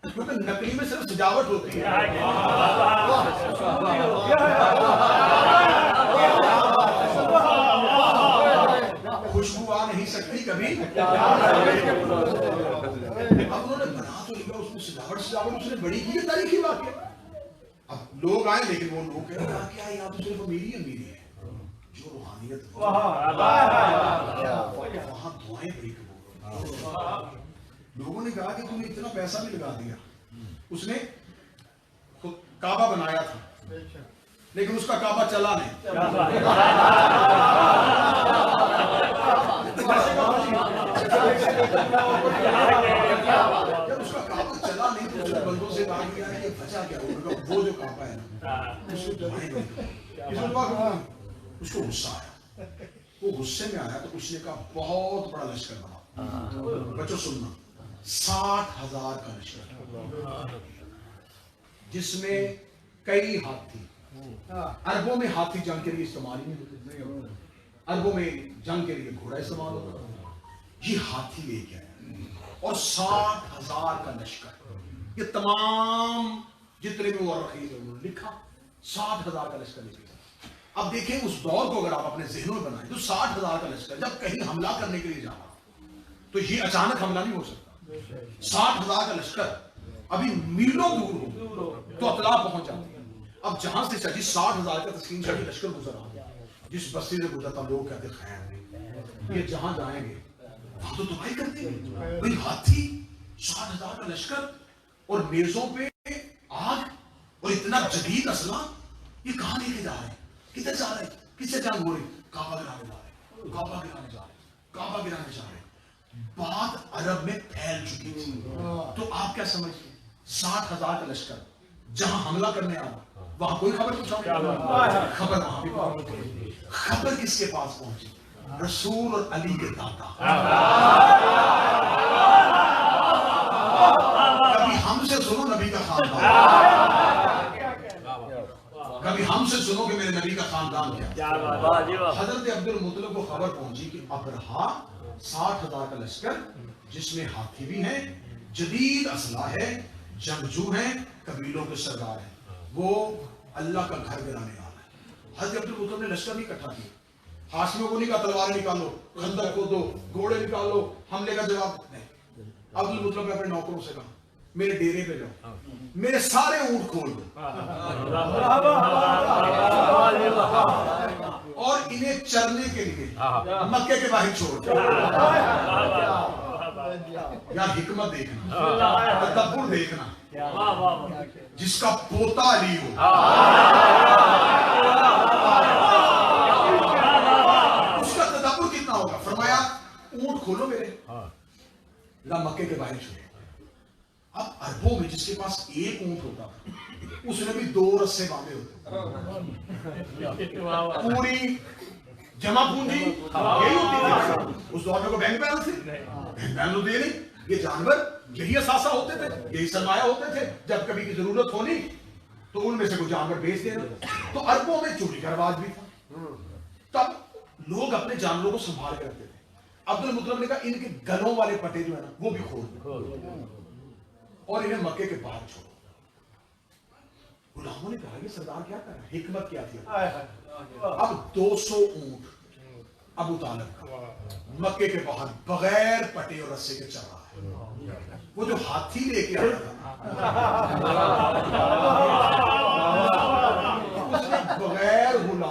کیونکہ نقلی میں صرف سجاوٹ ہوتی ہے، خوشبو آ نہیں سکتی کبھی، اب انہوں نے بنا تو لیا، اس میں سجاوٹ اس نے بڑی کی ہے، تاریخی واقعہ، اب لوگ آئے لیکن وہ لوگ کہہ رہا کیا یہاں تو صرف امیری امیری ہے، جو روحانیت وہاں دعائیں بڑی قبول، لوگوں نے کہا کہ تم نے اتنا پیسہ بھی لگا دیا، اس نے کعبہ بنایا تھا لیکن اس کا کعبہ چلا نہیں، جب اس کا کعبہ چلا نہیں تو اس نے بندوں سے کہا کہ یہ بچا کیا ہوگا، وہ جو کعبہ ہے نا اس کو دعائیں نہیں، اس کو غصہ آیا، وہ غصے میں آیا تو اس نے کہا بہت بڑا لشکر بنا، بچوں سننا، 60,000 کا لشکر جس میں کئی ہاتھی، عربوں میں ہاتھی جنگ کے لیے استعمال ہی نہیں ہوتے، عربوں میں جنگ کے لیے گھوڑا استعمال ہوتا، یہ ہاتھی لے کے آیا اور 60,000 کا لشکر، یہ تمام جتنے بھی مورخین انہوں نے لکھا 60,000 کا لشکر لے کے آیا۔ اب دیکھیں اس دور کو اگر آپ اپنے ذہنوں میں بنائیں تو 60,000 کا لشکر جب کہیں حملہ کرنے کے لیے جا رہا تو یہ اچانک حملہ نہیں ہو سکتا، 60,000 کا لشکر ابھی میلوں دور ہو تو اطلاع پہنچ جاتی ہے، اب جہاں سے چلی 60,000 کا تسلیم شدی لشکر گزر رہا، جس بستی سے گزرتا لوگ کہتے خیر یہ جہاں جائیں گے وہاں تو دعائیں کرتے ہیں، بھئی ہاتھی 60,000 کا لشکر اور میزوں پہ آگ اور اتنا جدید اسلحہ، یہ کہاں لے کے جا رہے ہیں، کدھر جا رہے ہیں، کس سے جنگ ہو رہی، کعبہ گرانے جا رہے ہیں، کعبہ گرانے جا رہے ہیں، کعبہ گرانے جا رہے ہیں، بات عرب میں پھیل چکی تھی، تو آپ کیا سمجھتے ہیں 60,000 کا لشکر جہاں حملہ کرنے آ رہا وہاں کوئی خبر پہنچا، خبر وہاں بھی پہنچی، خبر کس کے پاس پہنچی، رسول اور علی کے دادا، کبھی ہم سے سنو نبی کا خاندان، کبھی ہم سے سنو کہ میرے نبی کا خاندان کیا، حضرت عبد المطلب کو خبر پہنچی کہ ابرہہ 60,000 کا لشکر جس میں ہاتھی بھی ہیں، جدید اسلحہ ہے، جنگجو ہیں، قبیلوں کے سردار ہیں، وہ اللہ کا گھر گرانے آ رہا ہے۔ حضرت عبد المطلب نے لشکر نہیں اکٹھا کیا، ہاشمیوں کو نہیں کہا تلواریں نکالو، خندق کھودو، گھوڑے نکالو، حملے کا جواب نہیں، عبد المطلب نے اپنے نوکروں سے کہا میرے ڈیرے پہ جاؤ، میرے سارے اونٹ کھول دو اور انہیں چرنے کے لیے مکے کے باہر چھوڑ دو، یا حکمت دیکھنا، تدبر دیکھنا، جس کا پوتا علی ہو، اس کا تدبر کتنا ہوگا، فرمایا اونٹ کھولو میرے، مکے کے باہر چھوڑے۔ اب عربوں میں جس کے پاس ایک اونٹ ہوتا اس نے بھی 2 رسے باندھے ہوتے، پوری جمع پونجی یہی ہوتی تھی، اس دور میں کو بینک بیلنس تھی، بینک بیلنس ہوتے نہیں، یہ جانور یہی اثاثہ ہوتے تھے، یہی سرمایہ ہوتے تھے، جب کبھی کی ضرورت ہونی تو ان میں سے کوئی جانور بیچ دینا، تو عربوں میں چوری کا رواج بھی تھا، تب لوگ اپنے جانوروں کو سنبھال کے رکھتے تھے۔ عبد المطلب نے کہا ان کے گلوں والے پٹے جو ہے نا وہ بھی کھول دو اور انہیں مکے کے باہر چھوڑو۔ غلاموں نے کہا یہ سردار کیا کر رہا ہے، حکمت کیا تھی؟ اب 200 اونٹ ابو طالب کا مکے کے باہر بغیر پٹے اور رسے کے چل رہا ہے، وہ جو ہاتھی لے کے آیا تھا اس نے بغیر غلام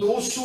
200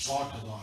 60,000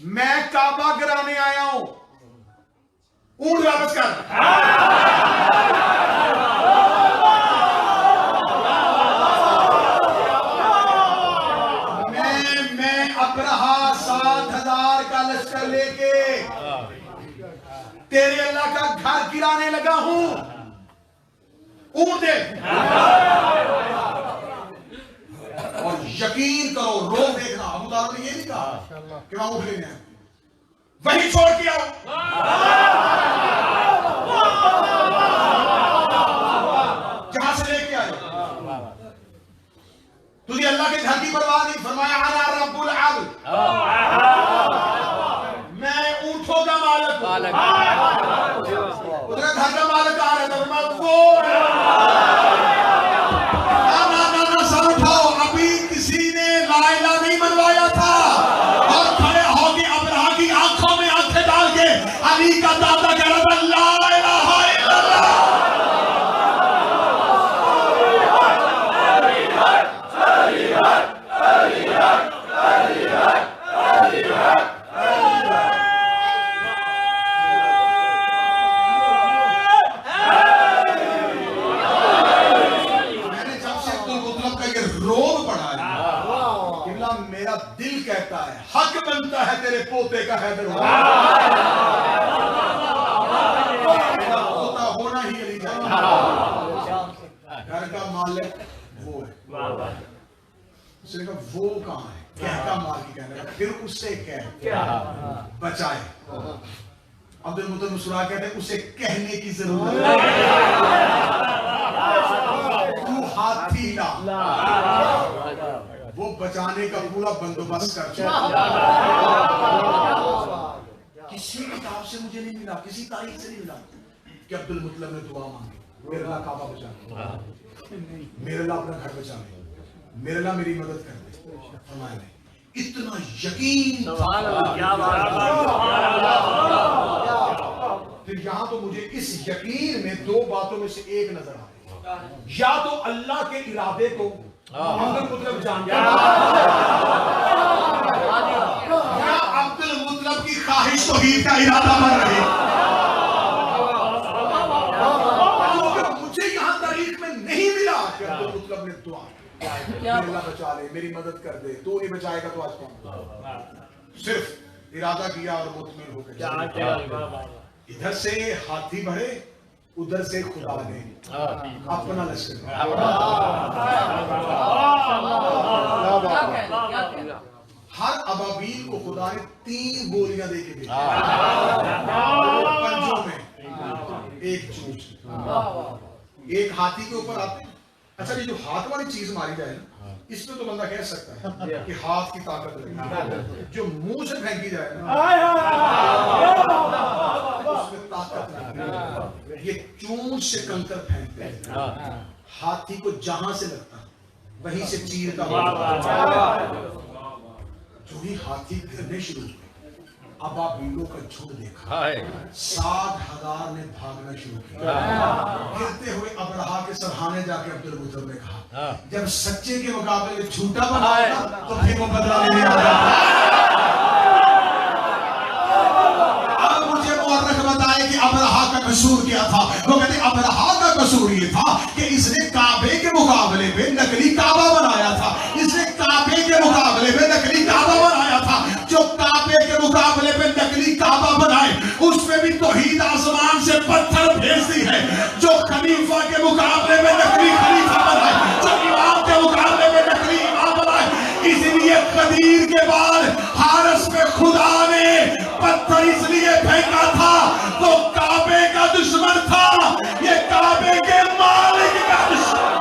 میں کعبہ گرانے آیا ہوں، اونٹ واپس کر. میں ابرہا 7,000 کا لشکر لے کے تیرے اللہ کا گھر گرانے لگا ہوں. اونٹ دے. اور یقین کرو، روز دیکھنا، ابو طالب نے یہ نہیں کہا کہ وہاں اٹھ لینے ہیں، وہی چھوڑ کے آؤ. جہاں سے لے کے آئے. تجھے اللہ کے گھر کی پرواہ نہیں. فرمایا انا رب العبد، میں اونٹوں کا مالک ہوں. ادھر گھر کا مالک آ رہا تھا، میں وہ منوایا تھا اور کھڑے ہو کے ابرہا کی آنکھوں میں آنکھیں ڈال کے علی کا دادا کہہ رہا تھا لا الہ الا اللہ. میں نے جب سے عبدالمطلب کا یہ روب پڑھا ہے، میرا دل کہتا ہے حق بنتا ہے تیرے پوتے کا حیدر ہونا. میرا پوتا ہونا ہی علی چاہیے. گھر کا مالک وہ ہے. اس نے کہا وہ کہاں ہے؟ کہتا مال کی کہنے لگا. پھر اس سے کہہ بچائے. عبدالمطلب مسکرا کہتے ہیں اسے کہنے کی ضرورت ہے. تو ہاتھی لا. وہ بچانے کا پورا بندوبست کر چکا. کسی کتاب سے مجھے نہیں ملا، کسی تاریخ سے نہیں ملا کہ عبدالمطلب نے دعا مانگی میرے اللہ کعبہ بچا لے، میرے اللہ اپنا گھر بچا لے، میرے اللہ میری مدد کر دے. فرمایا اتنا یقین. پھر یہاں تو مجھے اس یقین میں دو باتوں میں سے ایک نظر آ رہی، یا تو اللہ کے ارادے کو عبدالمطلب جانتا یا عبدالمطلب کی خواہش توحید کا ارادہ بن رہی. مجھے یہاں تاریخ میں نہیں ملا کہ عبدالمطلب نے دعا میرے اللہ بچا لے، میری مدد کر دے. تو نہیں بچائے گا تو آج کون. صرف ارادہ کیا اور مطمئن ہو گئے. ادھر سے ہاتھی بڑھے، ادھر سے خدا نے اپنا لشکر. ہر ابابیل کو خدا نے 3 گولیاں دے کے بھیجی، پنجوں میں ایک چونچ. ایک ہاتھی کے اوپر آتے ہیں. اچھا یہ جو ہاتھ والی چیز ماری جائے نا، اس میں تو بندہ کہہ سکتا ہے کہ ہاتھ کی طاقت لگی. جو منہ سے پھینکی جائے نا اس میں طاقت نہیں. یہ چونچ سے کنکر پھینکتے ہیں. ہاتھی کو جہاں سے لگتا وہیں سے چیرتا ہوا. جو ہی ہاتھی گرنے شروع ہوئے، ابابیلوں کا جھنڈ دیکھا. 7,000 نے بھاگنا شروع کیا. گرتے ہوئے ابرہا کے سرہانے جا کے عبدالمطلب نے کہا جب سچے کے مقابلے میں جھوٹا بنایا تو پھر وہ بدلہ لینے آ گیا. اب مجھے مورخ بتائے کہ ابرہا کا قصور کیا تھا. وہ کہتے ہیں ابرہا کا قصور یہ تھا کہ اس نے کعبے کے مقابلے میں نقلی کعبہ بنایا تھا. اس نے کعبے کے مقابلے میں نقلی کعبہ بنایا تھا. جو کعبے کے مقابلے میں نقلی کعبہ بنائے اس میں بھی توحید آسمان سے پتھر بھیج دی ہے. جو خلیفہ کے مقابلے میں نقلی خلیفہ بنائے، جو امام کے مقابلے میں نقلی امام بنائے. اس لیے قدیر کے بعد حارس میں خدا نے پتھر اس لیے پھینکا تھا وہ کعبے کا دشمن تھا، یہ کعبے کے مالک کا دشمن.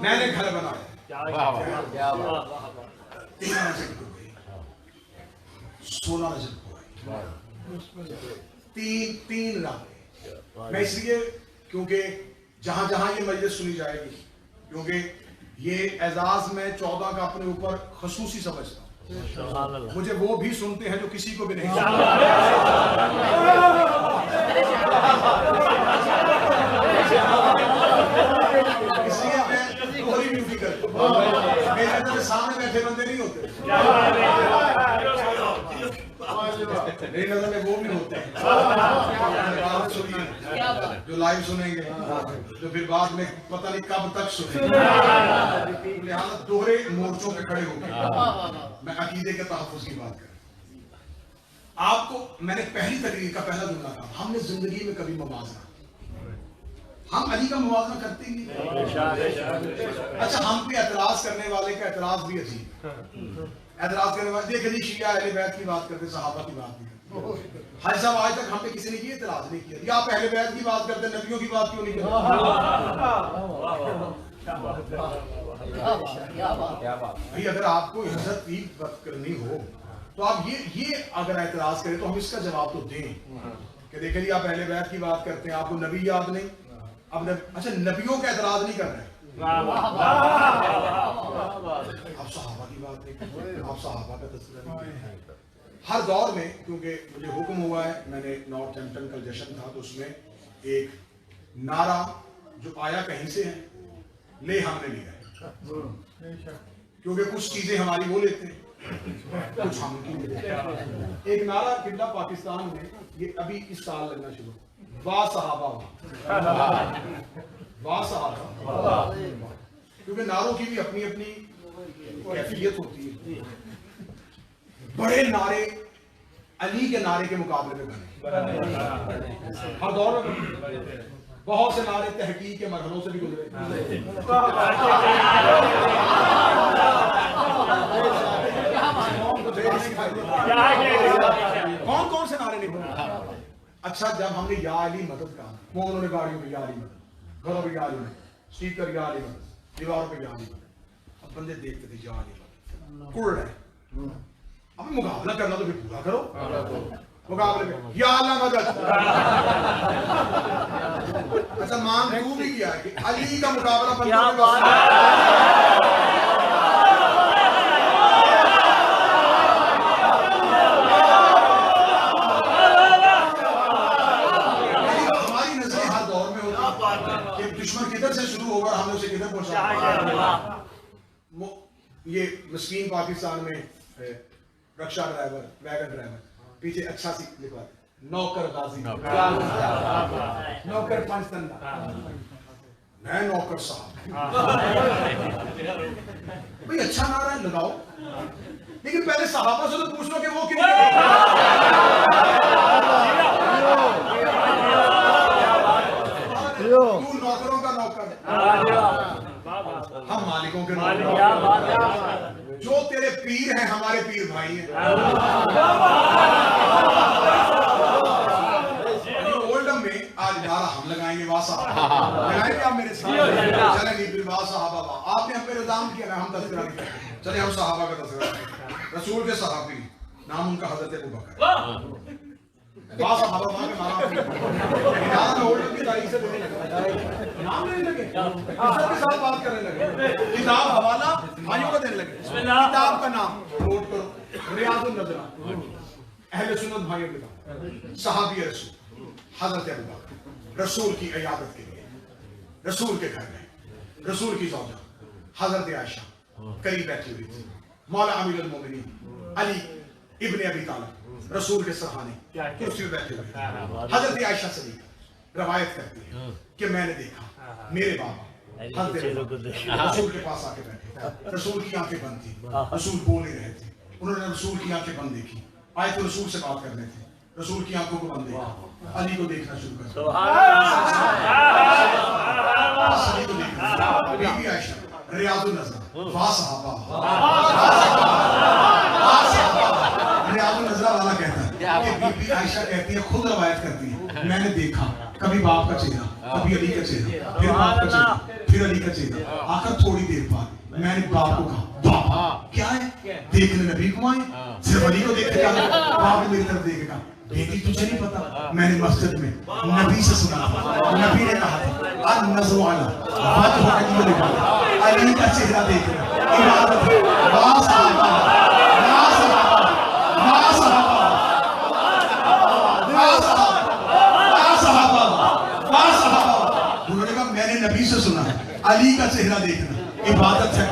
میں نے گھر بنایا 13 نجم کو گئی، 16 نجم کو گئی، 3 راتیں. میں اس لیے کیونکہ جہاں جہاں یہ مجلس سنی جائے گی، کیونکہ یہ اعزاز میں 14 کا اپنے اوپر خصوصی سمجھتا ہوں. سبحان اللہ. مجھے وہ بھی سنتے ہیں جو کسی کو بھی نہیں اس لیے میں دوہری ڈیوٹی کرتا ہوں. میرے اندر سامنے بیٹھے بندے نہیں ہوتے, میری نظر میں وہ بھی ہوتے ہیں جو لائیو سنیں گے, جو پھر بعد میں پتہ نہیں کب تک سنیں گے. لہٰذا دوہرے مورچوں پہ کھڑے ہو کے میں عقیدے کے تحفظ کی بات کروں. آپ کو میں نے پہلی تقریر کا پہلا جملہ کہا, ہم نے زندگی میں کبھی موازنہ, ہم علی کا موازنہ کرتے ہی نہیں. اچھا, ہم پہ اعتراض کرنے والے کا اعتراض بھی عجیب. اعتراض کرنے والے دیکھ جی شیعہ اہل بیت کی بات کرتے, صحابہ کی بات نہیں کرتے. حاجی صاحب آج تک ہم پہ کسی نے یہ اعتراض نہیں کیا, یا آپ اہل بیت کی بات کرتے, نبیوں کی بات کیوں نہیں کرتے؟ بھائی اگر آپ کو عزت کی بات کرنی ہو تو آپ یہ اگر اعتراض کریں تو ہم اس کا جواب تو دیں کہ دیکھیں جی آپ اہل بیت کی بات کرتے ہیں, آپ کو نبی یاد نہیں. اب اچھا نبیوں کا اعتراض نہیں کر رہے, آپ صحابہ کی بات نہیں کر رہے, آپ صحابہ کا تذکرہ نہیں کر رہے. ہر دور میں کیونکہ مجھے حکم ہوا ہے, میں نے نارتھ ہیمپٹن کا جشن تھا تو اس میں ایک نعرہ جو آیا کہیں سے ہے, لے ہم نے لیا ہے, کیونکہ کچھ چیزیں ہماری وہ لیتے ہیں, کچھ ہم کی لیتے ہیں. ایک نعرہ قبلہ پاکستان میں یہ ابھی اس سال لگنا شروع, واہ صحابہ, واہ صحابہ, کیونکہ نعروں کی بھی اپنی اپنی کیفیت ہوتی ہے. بڑے نعرے علی کے نعرے کے مقابلے میں بنے, ہر دور میں بہت سے نعرے تحقیق کے مرحلوں سے بھی گزرے. کون کون سے نعرے نہیں بنے؟ اچھا جب ہم نے یا علی مدد کہا, وہ انہوں نے گاڑیوں پہ یا علی مدد, گھروں پہ یا علی مدد, اسپیکر یا علی مدد, دیواروں پہ یا علی مدد. اب بندے دیکھتے تھے یا علی مدد کڑ رہے, اب مقابلہ کرنا تو پھر پورا کرو, مقابلے میں یا اللہ مدد. اچھا مان تو بھی کیا ہے کہ علی کا مقابلہ بندوں کے پاس دشمن کدھر سے شروع ہوگا, ہم نے اسے کدھر پہنچا. یہ مسکین پاکستان میں رکشہ ڈرائیور, ویگن ڈرائیور, پیچھے اچھا سی لکھا ہے نوکر غازی, نوکر پنجتندہ, میں نوکر صاحب. بھئی اچھا نعرہ ہے لگاؤ, لیکن پہلے صحابہ سے تو پوچھ لو کہ وہ کیوں تو نوکروں کا نوکر, ہم مالکوں کے نوکر. جو تیرے پیر ہیں ہمارے پیر بھائی ہیں. اولڈم میں آج نعرہ ہم لگائیں گے, واسا لگائیں گے آپ میرے ساتھ, چلیں گے پھر واسا صحابہ. آپ نے ہم پہ الزام کیا, ہم تذکرہ نہیں کریں, چلیں ہم صحابہ کا تذکرہ کریں. رسول کے صحابی نام ان کا حضرت ابوبکر, واسا صحابہ وہاں کے نام میں اولڈم کی تاریخ سے دینے لگے, نام لینے لگے, عزت کے ساتھ بات کرنے لگے, کتاب حوالہ بھائیوں کو دینے لگے. کتاب کا نام نوٹ کرو, ریاض النظرہ, اہل سنت بھائیوں کے نام, صحابی رسول حضرت ابوبکر, رسول کی عیادت کے لیے رسول کے گھر میں رسول کی زوجہ حضرت عائشہ قریب بیٹھی ہوئی تھی. مولا امیر المومنین علی ابن ابی طالب رسول کے سرحانے کرسی پہ بیٹھے ہوئے. حضرت عائشہ صدیقہ روایت کرتی ہے کہ میں نے دیکھا میرے بابا حضرت رسول کے پاس آ کے بیٹھے, رسول کی آنکھیں بند تھی, رسول بول نہیں رہے تھے, انہوں نے رسول کی آنکھیں بند دیکھی, آئے تو رسول سے بات کرنے تھے, رسول کی آنکھوں کو بند دیکھا, علی کو دیکھنا شروع کر دیا. بی بی عائشہ ریاض النظر, واہ صحابہ, ریاض النظر والا کہتا ہے کہ بی بی عائشہ کہتی ہے, خود روایت کرتی ہے, میں نے دیکھا کبھی باپ کا چہرہ, کبھی علی کا چہرہ, پھر باپ کا چہرہ, پھر علی کا چہرہ, آخر تھوڑی دیر بعد میں نے باپ کو کہا, باپ کیا ہے, دیکھنے نبی کو آئے, صرف علی کو دیکھ کے کہا, باپ نے میری طرف دیکھ کے کہا بیٹی تجھے نہیں پتا؟ میں نے مسجد میں نبی سے سنا تھا، نبی نے کہا تھا النظر علی وجہ علی العبادہ، علی کا چہرہ دیکھنا عبادت ہے۔ واہ صحابہ، واہ صحابہ، واہ صحابہ، واہ صحابہ، واہ صحابہ، واہ صحابہ۔ انہوں نے کہا میں نے نبی سے سنا ہے علی کا چہرہ دیکھنا عبادت ہے۔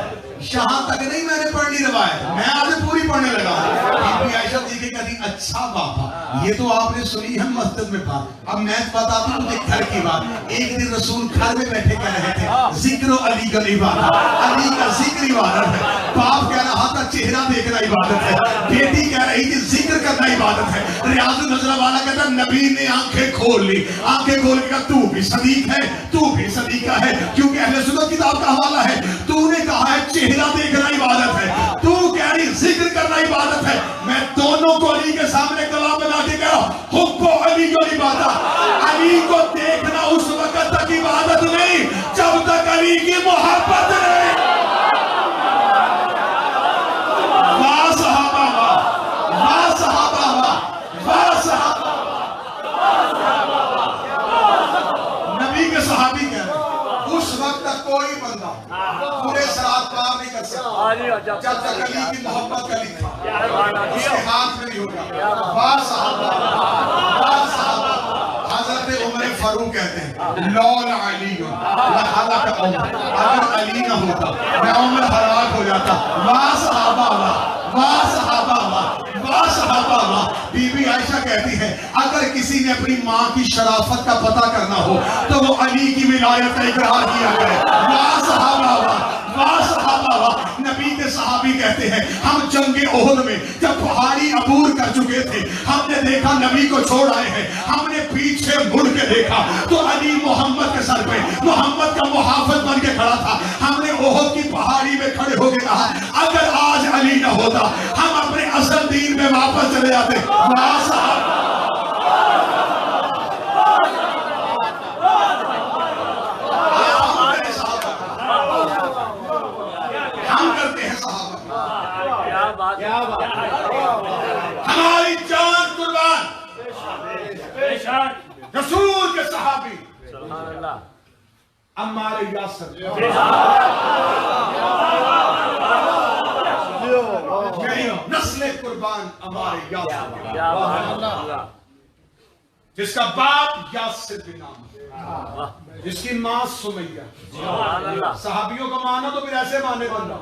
یہاں تک نہیں میں نے پڑھنی روایت، میں آج پوری پڑھنے لگا ہوں۔ بی بی عائشہ دیکھے کہتی اچھا بابا یہ تو آپ نے سنی ہے مسجد میں بات، اب میں بتاتی ہوں مجھے گھر کی بات۔ ایک دن رسول گھر میں بیٹھے کہہ رہے تھے ذکر و علی کا عبادت، علی کا ذکر عبادت ہے۔ باپ کہہ رہا تھا چہرہ دیکھنا عبادت ہے، بیٹی کہہ رہی تھی ذکر کرنا عبادت ہے۔ ریاض النظر والا کہتا نبی نے آنکھیں کھول لی، آنکھیں کھول کے کہا تو بھی صدیق ہے، تو بھی صدیقہ ہے، کیونکہ اہل سنت کتاب کا حوالہ ہے۔ تو نے کہا ہے چہرہ دیکھنا عبادت ہے، تو کہہ رہی ذکر کرنا عبادت ہے، میں دونوں کو علی کے سامنے کلام بنا کے کہہ رہا ہوں حب علی کو عبادت۔ علی کو دیکھنا اس وقت تک عبادت نہیں جب تک علی کی محبت نہیں۔ واہ صحابہ واہ، واہ صحابہ واہ، واہ صحابہ۔ نبی کے صحابی کہہ رہے ہیں اس وقت تک کوئی بندہ پورے صراط پار نہیں کر سکتا جب تک علی کی محبت کا لکھا اس کے ہاتھ میں نہیں ہوگا۔ واہ صحابہ، واہ صحابہ۔ حضرت عمر فاروق کہتے ہیں لولا علی لہلک عمر، اگر علی نہ ہوتا میں عمر ہلاک ہو جاتا۔ واہ صحابہ واہ، واہ صحابہ واہ، واہ صحابہ واہ۔ بی بی عائشہ کہتی ہے اگر کسی نے اپنی ماں کی شرافت کا پتہ کرنا ہو تو وہ علی کی ولایت کا اقرار کیا کرے۔ واہ صحابہ واہ، واہ صحابہ واہ۔ نبی کے صحابی کہتے ہیں ہم جنگ احد میں جب پہاڑی عبور کر چکے تھے، ہم نے دیکھا نبی کو چھوڑ آئے ہیں، ہم نے پیچھے مڑ کے دیکھا تو علی محمد کے سر پہ محمد کا محافظ بن کے کھڑا تھا۔ ہم نے احد کی پہاڑی میں کھڑے ہو کے کہا اگر آج علی نہ ہوتا ہم اپنے اصل دین میں واپس چلے جاتے۔ واہ صحابہ، ہماری جان قربان رسول کے صحابی عمار یاسر، نسل قربان عمار یاسر، جس کا باپ یاسر بن نام، جس کی ماں سمیہ۔ صحابیوں کا مانا تو پھر ایسے مانے بندہ،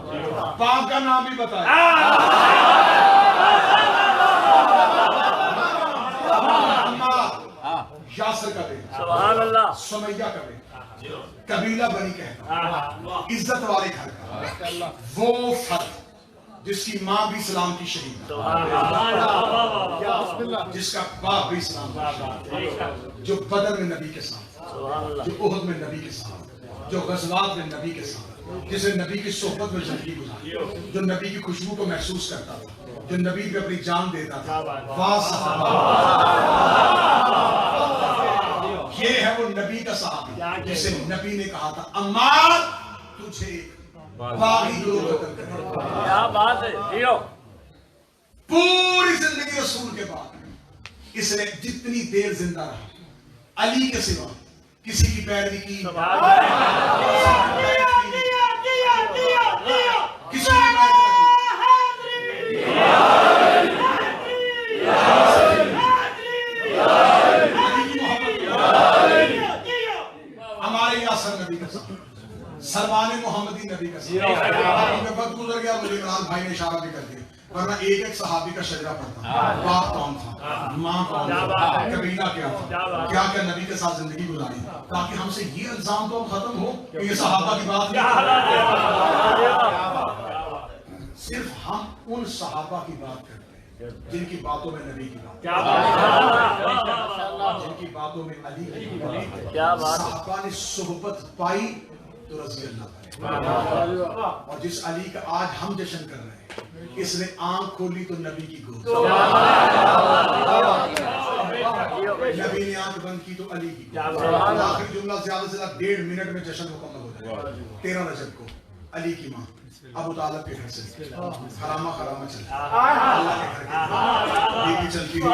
باپ کا نام بھی بتایا۔ یاسر کا بیٹا، سمیہ کا بیٹا، قبیلہ بنی کہتا، عزت والے گھر کا، وہ فرد جس کی ماں بھی اسلام کی شہید، جس کا باپ بھی اسلام کا شہید، جو بدر میں نبی کے ساتھ، جو احد میں نبی کے ساتھ، جو غزوات میں نبی کے ساتھ، جسے نبی کی صحبت میں زندگی گزاری، جو نبی کی خوشبو کو محسوس کرتا تھا، جو نبی پہ اپنی جان دیتا تھا۔ واہ صحابہ، یہ ہے وہ نبی کا صحابی جسے نبی نے کہا تھا عمار تجھے باغی گروہ قتل کرے۔ کیا بات ہے، جیو۔ پوری زندگی رسول کے بعد اس نے جتنی دیر زندہ رہا علی کے سوا کسی کی پیروی کی، کسی کی ہمارے یاسر نبی کا سلمان محمدی نبی کا وقت گزر گیا، مجھے عمران بھائی نے اشارہ بھی کر دیا، ورنہ ایک ایک صحابی کا شجرہ پڑتا، باپ کون تھا، ماں کون تھا، قبیلہ کیا تھا، کیا کیا نبی کے ساتھ زندگی گزاری، تاکہ ہم سے یہ الزام تو ختم ہو کہ یہ صحابہ کی بات نہیں، صرف ہم ان صحابہ کی بات کرتے ہیں جن کی باتوں میں نبی کی بات، جن کی باتوں میں علی کی بات، صحابہ نے صحبت پائی تو رضی اللہ پائے، اور جس علی کا آج ہم جشن کر رہے ہیں اس نے آنکھ کھولی تو نبی کی گود، نبی نے آنکھ بند کی تو علی کی گود۔ آخری جملہ زیادہ سے زیادہ 1.5 منٹ میں جشن مکمل ہو جائے۔ 13 رجب کو علی کی ماں ابو طالب کے گھر سے حرامہ خرامہ چلتا، اللہ کے گھر کے بی بی چلتی ہوئی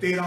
13